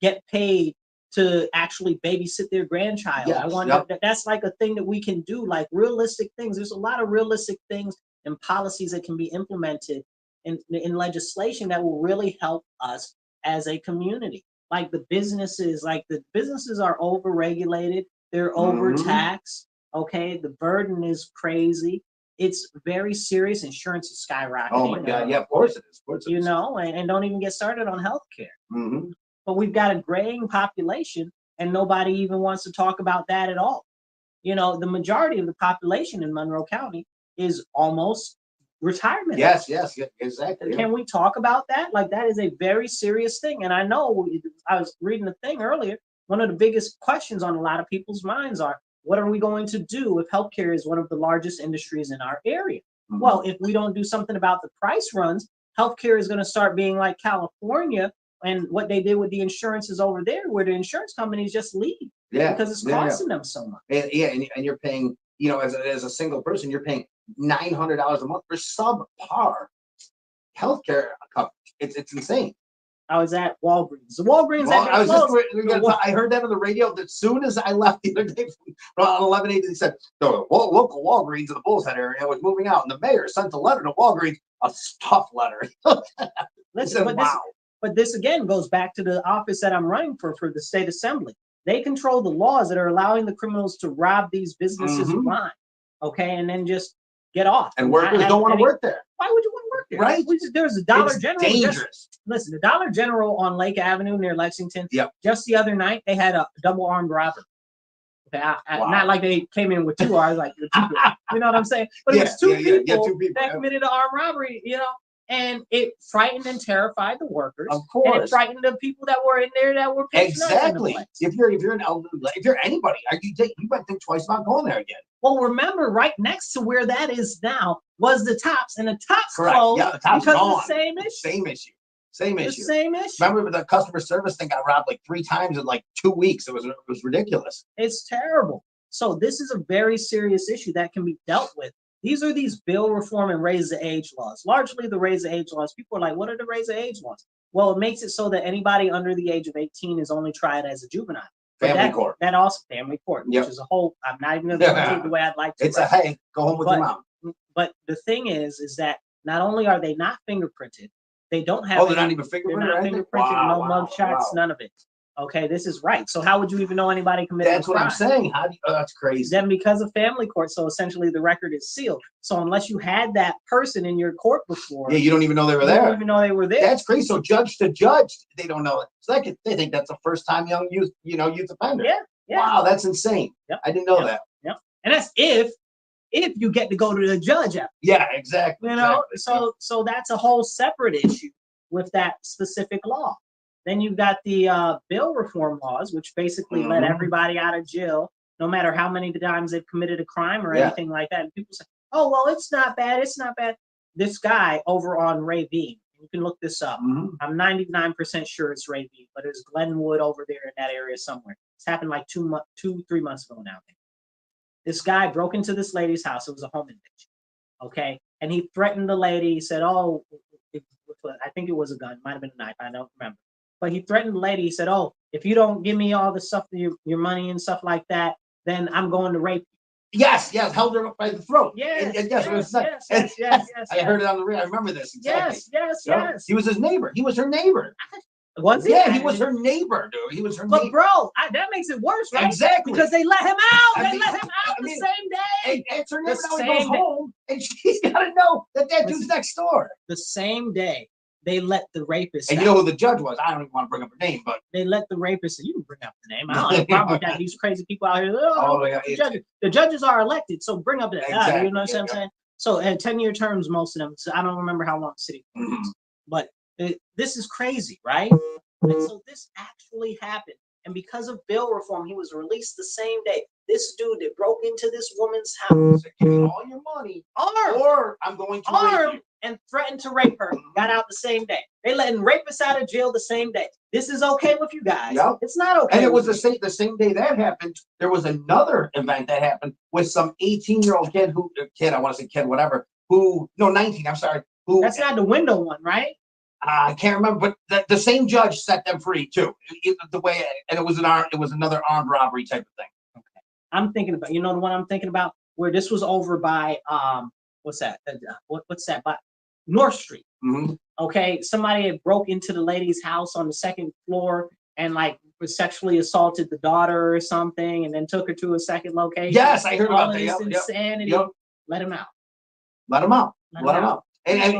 get paid to actually babysit their grandchild. Yes, I want that's like a thing that we can do, like realistic things. There's a lot of realistic things and policies that can be implemented in legislation that will really help us as a community. Like the businesses are overregulated, they're overtaxed. Okay, the burden is crazy. It's very serious. Insurance is skyrocketing. Oh my God! Yeah, of course it is. And don't even get started on healthcare. But we've got a graying population, and nobody even wants to talk about that at all. The majority of the population in Monroe County is almost retirement. Yes, exactly. Can we talk about that? Like that is a very serious thing. And I know I was reading a thing earlier. One of the biggest questions on a lot of people's minds are, what are we going to do if healthcare is one of the largest industries in our area? Well, if we don't do something about the price runs, healthcare is going to start being like California and what they did with the insurances over there, where the insurance companies just leave because it's costing them so much. And you're paying, as a single person, you're paying $900 a month for subpar healthcare coverage. It's insane. I was at Walgreens. The Walgreens. I heard that on the radio. As soon as I left the other day on 11/8, they said the local Walgreens in the Bull's Head area was moving out, and the mayor sent a letter to Walgreens, a tough letter. Listen, but this again goes back to the office that I'm running for the state assembly. They control the laws that are allowing the criminals to rob these businesses blind. Okay, and then just get off. And workers don't want to work there. Why would you want to work there? Right. There's a Dollar General. Dangerous. Listen, the Dollar General on Lake Avenue near Lexington. Yep. Just the other night, they had a double-armed robber. Okay, not like they came in with two arms, like you know what I'm saying? But it was two people that committed an armed robbery. And it frightened and terrified the workers. Of course. And it frightened the people that were in there that were exactly. If you're an elderly, if you're anybody, you might think twice about going there again. Well, remember, right next to where that is now was the Tops, and the Tops closed the Tops because gone. Of the same issue. Same issue. The same issue. Remember, the customer service thing got robbed like 3 times in like 2 weeks. It was ridiculous. It's terrible. So this is a very serious issue that can be dealt with. These are these bill reform and raise the age laws. Largely the raise the age laws. People are like, what are the raise the age laws? Well, it makes it so that anybody under the age of 18 is only tried as a juvenile. Family court. That also family court, which is a whole. I'm not even going to do it the way I'd like to. It's a hey, go home with your mom. But the thing is that not only are they not fingerprinted, they don't have. Oh, they're not even fingerprinted. They're not fingerprinted. No mug shots. None of it. Okay, this is right. So how would you even know anybody committed a crime? That's what I'm saying. That's crazy. Then because of family court, so essentially the record is sealed. So unless you had that person in your court before, you don't even know they were there. You don't even know they were there. That's crazy. So judge to judge, they don't know it. Second, they think that's a first time young youth offender. Yeah, Yeah. Wow, that's insane. Yep. I didn't know Yep. that. Yep. And that's if you get to go to the judge after. Yeah, exactly. You know, exactly. so that's a whole separate issue with that specific law. Then you've got the bail reform laws, which basically let everybody out of jail, no matter how many times they've committed a crime or anything like that. And people say, oh, well, it's not bad. It's not bad. This guy over on Ravine, you can look this up. I'm 99% sure it's Ravine, but it's Glenwood over there in that area somewhere. It's happened like 3 months ago now. This guy broke into this lady's house. It was a home invasion. Okay. And he threatened the lady. He said, oh, I think it was a gun. Might have been a knife. I don't remember. But he threatened the lady. He said, oh, if you don't give me all the stuff, your money and stuff like that, then I'm going to rape you. Yes, held her up by the throat. Yes, yes. I heard it on the radio. I remember this. Exactly. Yes. He was his neighbor. He was her neighbor. Was he? Yeah, he was her neighbor, dude. He was her neighbor. But bro, that makes it worse, right? Exactly. Because they let him out. They let him out the same day. And it's her neighbor now. He goes home, and she's got to know that dude's next door. The same day they let the rapist and out. You know who the judge was? I don't even want to bring up her name, but they let the rapist. You can bring up the name. I don't have a problem with that. These crazy people out here. The judges are elected, so bring up that. Exactly. You know what I'm saying? So at 10-year terms, most of them. I don't remember how long the city was, but this is crazy, right? And so this actually happened. And because of bail reform, he was released the same day. This dude that broke into this woman's house, give me all your money, or I'm going to rape you, and threatened to rape her. Got out the same day. They letting rapists out of jail the same day. This is okay with you guys? Yep. It's not okay. And it was the same day that happened. There was another event that happened with some 18-year-old kid I want to say kid, whatever. 19. I'm sorry. That's not the window one, right? I can't remember, but the same judge set them free too. The way, and it was another armed robbery type of thing. Okay, I'm thinking about, the one I'm thinking about, where this was over by what's that? What's that? By North Street. Okay, somebody had broke into the lady's house on the second floor and sexually assaulted the daughter or something, and then took her to a second location. Yes, I heard about that. Insanity. Let him out. Let him out. And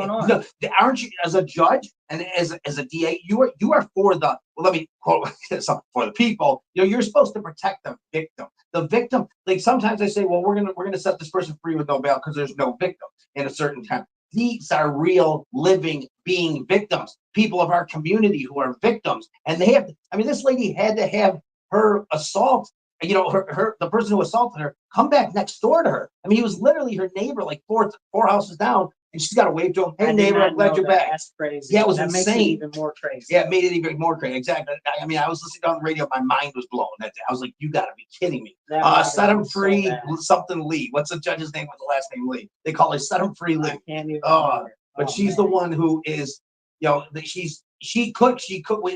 aren't you, as a judge and as a DA, you are for the, well, let me quote something, for the people. You're supposed to protect the victim. The victim, sometimes they say, well, we're gonna set this person free with no bail because there's no victim in a certain time. These are real, living, being victims. People of our community who are victims, and they have. This lady had to have her assault. The person who assaulted her come back next door to her. He was literally her neighbor, four houses down, and she's got to wave to him. Hey, neighbor, I'm glad you're back. That's crazy. Yeah, it was that insane. Makes it even more crazy. Yeah, it made it even more crazy. Exactly. I was listening on the radio. My mind was blown that day. I was like, you got to be kidding me. Set him free, something Lee. What's the judge's name with the last name Lee? They call her Set him free Lee. I can't even but she's the one who is, she could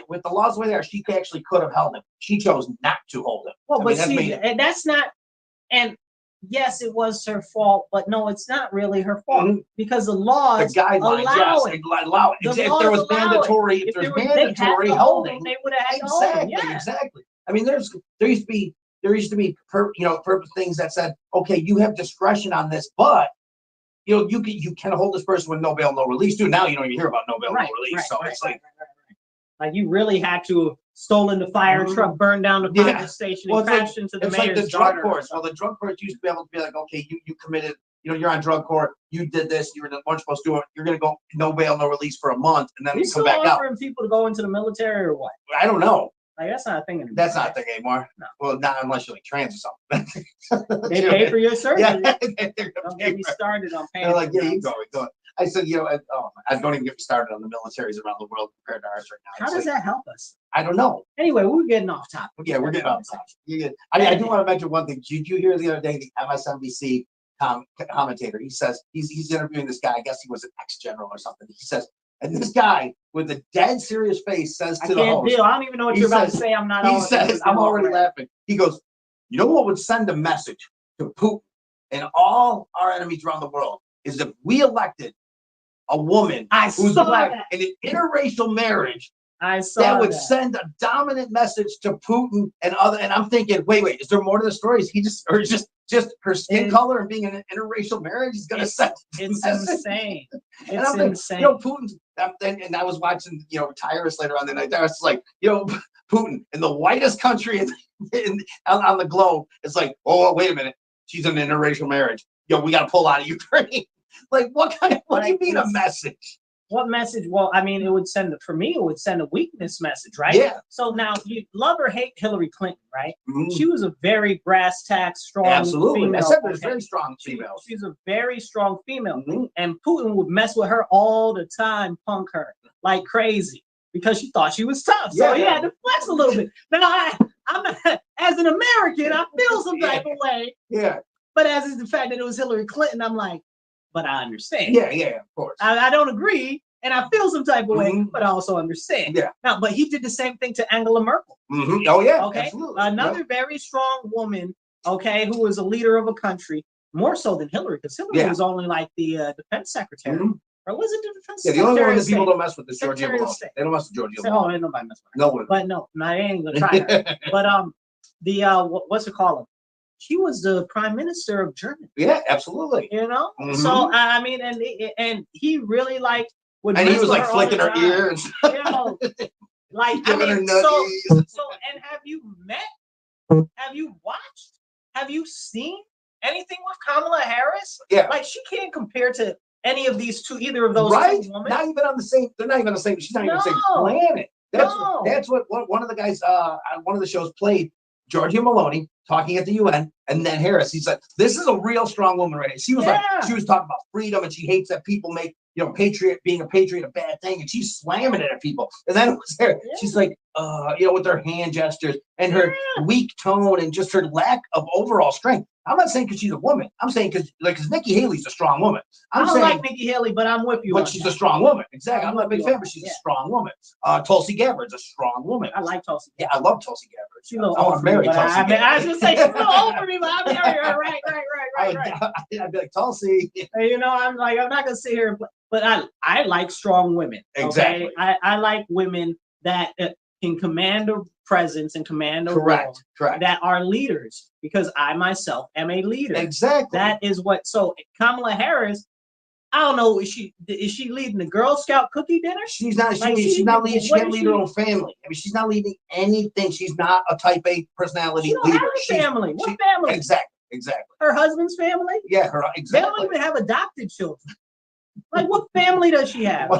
with the laws the way they are, she actually could have held him. She chose not to hold him. Well, and that's not, and yes, it was her fault, but no, it's not really her fault because the laws allow it. If there was mandatory, holding, they would have had to hold him. Yeah. Exactly. There used to be things that said, okay, you have discretion on this, but you can hold this person with no bail, no release. Dude, now you don't even hear about no bail, no release. Like you really had to have stolen the fire truck, burned down the fire station, and crashed into the mayor's the drug courts. Well, the drug courts used to be able to be like, okay, you committed, you're on drug court, you did this, you weren't supposed to do it. You're going to go no bail, no release for a month, and then you come back out. Are you still offering people to go into the military or what? I don't know. That's not a thing anymore. That's not a thing anymore. No. Well, not unless you're trans or something. They pay for your service. Yeah, don't get me started on paying. They're like, yeah, you go. I said, I don't even get me started on the militaries around the world compared to ours right now. How does that help us? I don't know. Anyway, we're getting off topic. Yeah, we're getting off topic. I do want to mention one thing. Did you hear the other day the MSNBC commentator? He says he's interviewing this guy. I guess he was an ex-general or something. He says, and this guy with a dead serious face says to the host, I don't even know what you're about to say. I'm not. He says, I'm already laughing. He goes, you know what would send a message to Putin and all our enemies around the world is if we elected a woman who's black in an interracial marriage. That would send a dominant message to Putin and other. And I'm thinking, wait, is there more to the story? Is he just her skin color and being in an interracial marriage is going to set? It's insane. It's insane. Putin. And I was watching, Tyrus later on the night. I was like, Putin in the whitest country on the globe, it's like, oh, wait a minute, she's in an interracial marriage. Yo, we got to pull out of Ukraine. Like, what do you mean a message? What message? Well, I mean, it would send, for me, it would send a weakness message, right? Yeah. So now, you love or hate Hillary Clinton, right? Mm-hmm. She was a very brass tack, strong female. I said there's very strong females. She's a very strong female. Mm-hmm. And Putin would mess with her all the time, punk her like crazy, because she thought she was tough. So he had to flex a little bit. Now, I'm as an American, I feel some type of way. Yeah. But as is the fact that it was Hillary Clinton, I'm like, but I understand. Yeah, of course. I don't agree, and I feel some type of way, but I also understand. Yeah. Now, but he did the same thing to Angela Merkel. Mm-hmm. Oh, yeah. Okay. Absolutely. Another very strong woman, okay, who was a leader of a country, more so than Hillary, because Hillary was only like the defense secretary. Mm-hmm. Or was it the defense secretary? Yeah, the only one that people don't mess with is Georgia Malone. They don't mess with Georgia Malone. Oh, ain't nobody mess with her. No one. But no, I ain't gonna try her. But what's it called? She was the prime minister of Germany. Yeah, absolutely. You know, so I mean, and he really like would. And he was like flicking her ear and stuff. You know, like giving her nutties. So, and have you met? Have you watched? Have you seen anything with Kamala Harris? Yeah, like she can't compare to any of these two, either of those two women. Not even on the same. They're not even on the same. She's not even on the same planet. That's what one of the guys on one of the shows played. Giorgia Maloney talking at the UN, and then Harris. He said, "This is a real strong woman, right?" She was like, she was talking about freedom, and she hates that people make, being a patriot a bad thing, and she's slamming it at people. And then it was there. Yeah. She's like, with her hand gestures and her weak tone and just her lack of overall strength. I'm not saying because she's a woman. I'm saying because Nikki Haley's a strong woman. I don't like Nikki Haley, but I'm with you. But she's a strong woman. Exactly. I'm not a big fan, but she's a strong woman. Tulsi Gabbard's a strong woman. I like Tulsi. Yeah, I love Tulsi Gabbard. She's a little over me. I was gonna say she's a little over me, but I marry her. Right. I'd be like, Tulsi. I'm like, I'm not gonna sit here, but I like strong women. Okay? Exactly. I like women that can command a presence and command a role. Correct. That are leaders, because I myself am a leader. Exactly. That is what. So Kamala Harris, I don't know. Is she leading the Girl Scout cookie dinner? She's not. She's not leading. She can't lead her own family. I mean, she's not leading anything. She's not a type A personality leader. Have a family. What family? Exactly. Her husband's family? Yeah, exactly. They don't even have adopted children. Like, what family does she have?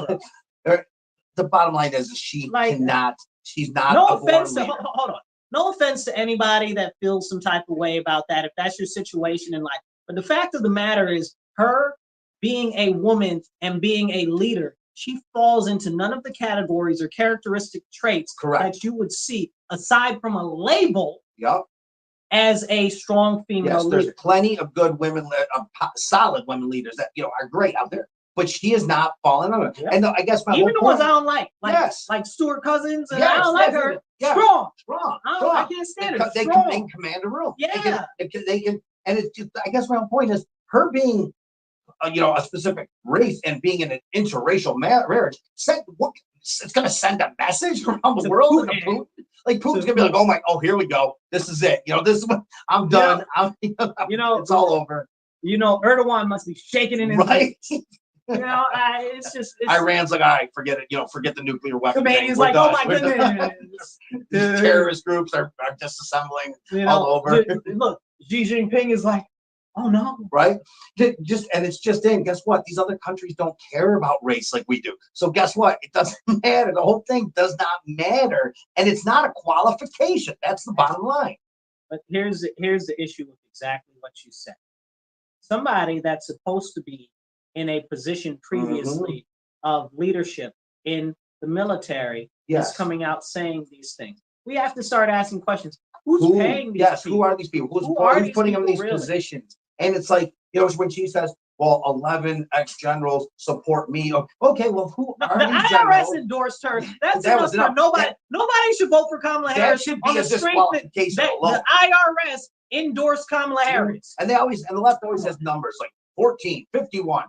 The bottom line is she cannot. She's not. No offense to hold on. No offense to anybody that feels some type of way about that, if that's your situation in life. But the fact of the matter is, her being a woman and being a leader, she falls into none of the categories or characteristic traits that you would see aside from a label. Yep. As a strong female leader. There's plenty of good women, solid women leaders that are great out there. But she is not falling on it. Yep. And I guess even the ones I don't like Stuart Cousins, and I don't like her. Yeah. Strong. I can't stand her. They can command a room. Yeah. They can, and it's just, I guess my whole point is her being, a specific race and being in an interracial marriage. It's going to send a message around the world. Like Putin's gonna be like, here we go. This is it. This is what I'm done. It's all over. Erdogan must be shaking in his right. It's just Iran's like, all right, forget it. Forget the nuclear weapon. He's like, done. Oh my goodness. Terrorist groups are disassembling all over. Look, Xi Jinping is like, oh no. Right? It's just in. Guess what? These other countries don't care about race like we do. So guess what? It doesn't matter. The whole thing does not matter. And it's not a qualification. That's the bottom line. But here's the issue with exactly what you said. Somebody that's supposed to be in a position previously of leadership in the military is coming out saying these things. We have to start asking questions. Who's paying these people? Who are these people? Who's putting them in these positions? And it's like, when she says, well, 11 ex-generals support me. Okay, well, who are these generals? The IRS endorsed her. That's enough for nobody. Nobody should vote for Kamala Harris. That should be a disqualification alone. The IRS endorsed Kamala Harris. And the left always has numbers like 14, 51.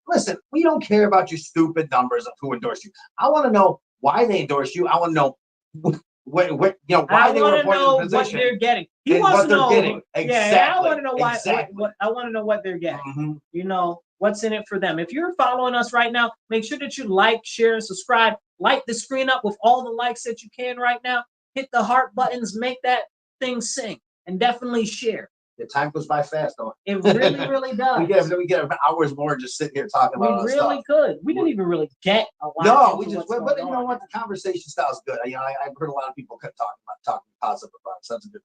Listen, we don't care about your stupid numbers of who endorsed you. I want to know why they endorsed you. I want to know why they were appointed in the position. What they're getting. He wants to know. Exactly. Yeah, I want to know why. I want to know what they're getting. What's in it for them. If you're following us right now, make sure that you like, share, and subscribe. Light the screen up with all the likes that you can right now. Hit the heart buttons. Make that things sing, and definitely share. The time goes by fast, though. It really, really does. we get hours more just sitting here talking about We really could. We didn't even really get a lot. No, we just. But you know what? The conversation style is good. You know, I've heard a lot of people talking positive about it. So that's a good.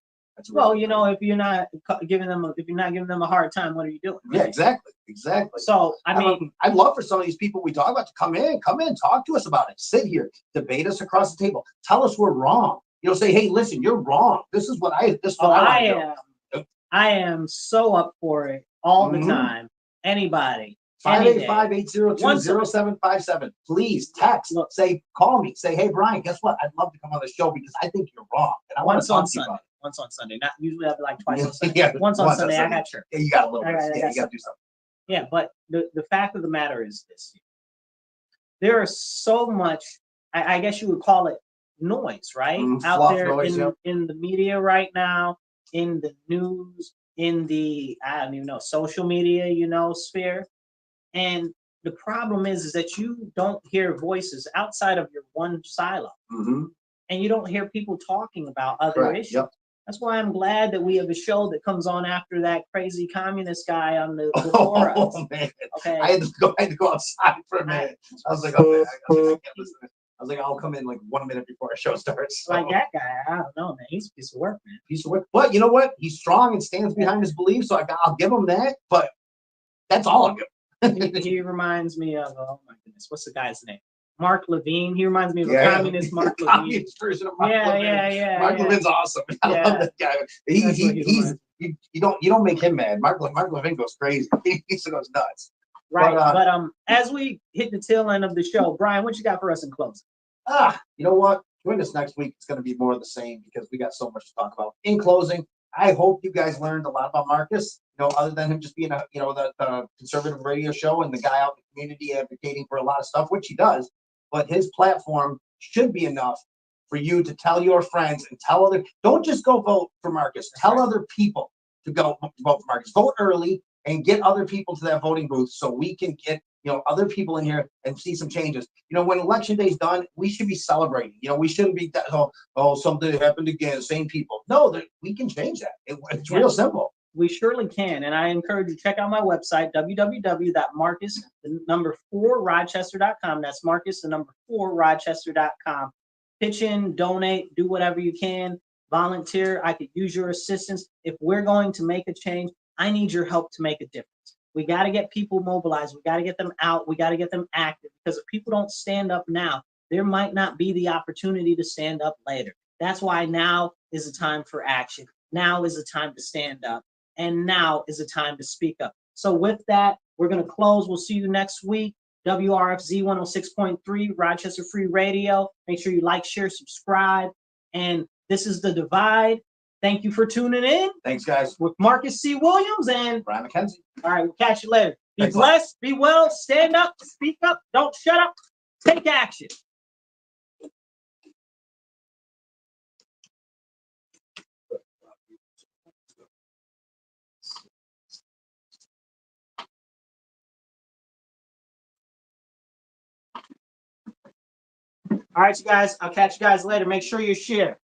Well, you know, if you're not giving them a hard time, what are you doing? Right? Yeah, exactly. So I mean, I'd love for some of these people we talk about to come in, talk to us about it, sit here, debate us across the table, tell us we're wrong. You know, say, hey, listen, you're wrong. This is what I am. I am so up for it all the time. Anybody. 585-802-0757. Please text. Look, say, call me. Say, hey, Brian, guess what? I'd love to come on the show because I think you're wrong. And I want to talk to you about it. Once on Sunday. Not usually I'll be like twice on Sunday. Yeah, once on Sunday, I got church. Yeah, you got a little bit. Yeah, you got to do something. Yeah, but the fact of the matter is this. There is so much, I guess you would call it noise, right? Out there noise, in the media right now, in the news, in the, I don't even know, social media, you know, sphere. And the problem is that you don't hear voices outside of your one silo. And you don't hear people talking about other issues. Yep. That's why I'm glad that we have a show that comes on after that crazy communist guy on the before us. Man. Okay. I had to go outside for a minute. I was like, oh, man, I can't listen to it. I was like, I'll come in like 1 minute before our show starts. So. Like that guy, I don't know, man. He's a piece of work, man. Piece of work. But you know what? He's strong and stands behind his beliefs, so I'll give him that. But that's all I'll give him. He reminds me of, oh my goodness, what's the guy's name? Mark Levine. He reminds me of a communist Mark Levine. Communist version of Mark Levine. Yeah. Mark Levine's awesome. I love that guy. You don't make him mad. Mark Levine goes crazy. He goes nuts. Right. But as we hit the tail end of the show, Brian, what you got for us in closing? You know what? Join us next week. It's going to be more of the same because we got so much to talk about. In closing, I hope you guys learned a lot about Marcus. You know, other than him just being the conservative radio show and the guy out in the community advocating for a lot of stuff, which he does. But his platform should be enough for you to tell your friends and tell other. Don't just go vote for Marcus. Tell other people to go vote for Marcus. Vote early and get other people to that voting booth so we can get other people in here and see some changes. When election day is done, we should be celebrating. We shouldn't be something happened again, same people. No, we can change that. It's real simple. We surely can. And I encourage you to check out my website, www.marcus4rochester.com. That's Marcus4rochester.com. Pitch in, donate, do whatever you can, volunteer. I could use your assistance. If we're going to make a change, I need your help to make a difference. We got to get people mobilized. We got to get them out. We got to get them active because if people don't stand up now, there might not be the opportunity to stand up later. That's why now is a time for action. Now is a time to stand up. And now is a time to speak up. So with that, we're going to close. We'll see you next week. WRFZ 106.3, Rochester Free Radio. Make sure you like, share, subscribe. And this is The Divide. Thank you for tuning in. Thanks, guys. With Marcus C. Williams and Brian McKenzie. All right, we'll catch you later. Be blessed, be well, stand up, speak up, don't shut up, take action. All right, you guys, I'll catch you guys later. Make sure you share.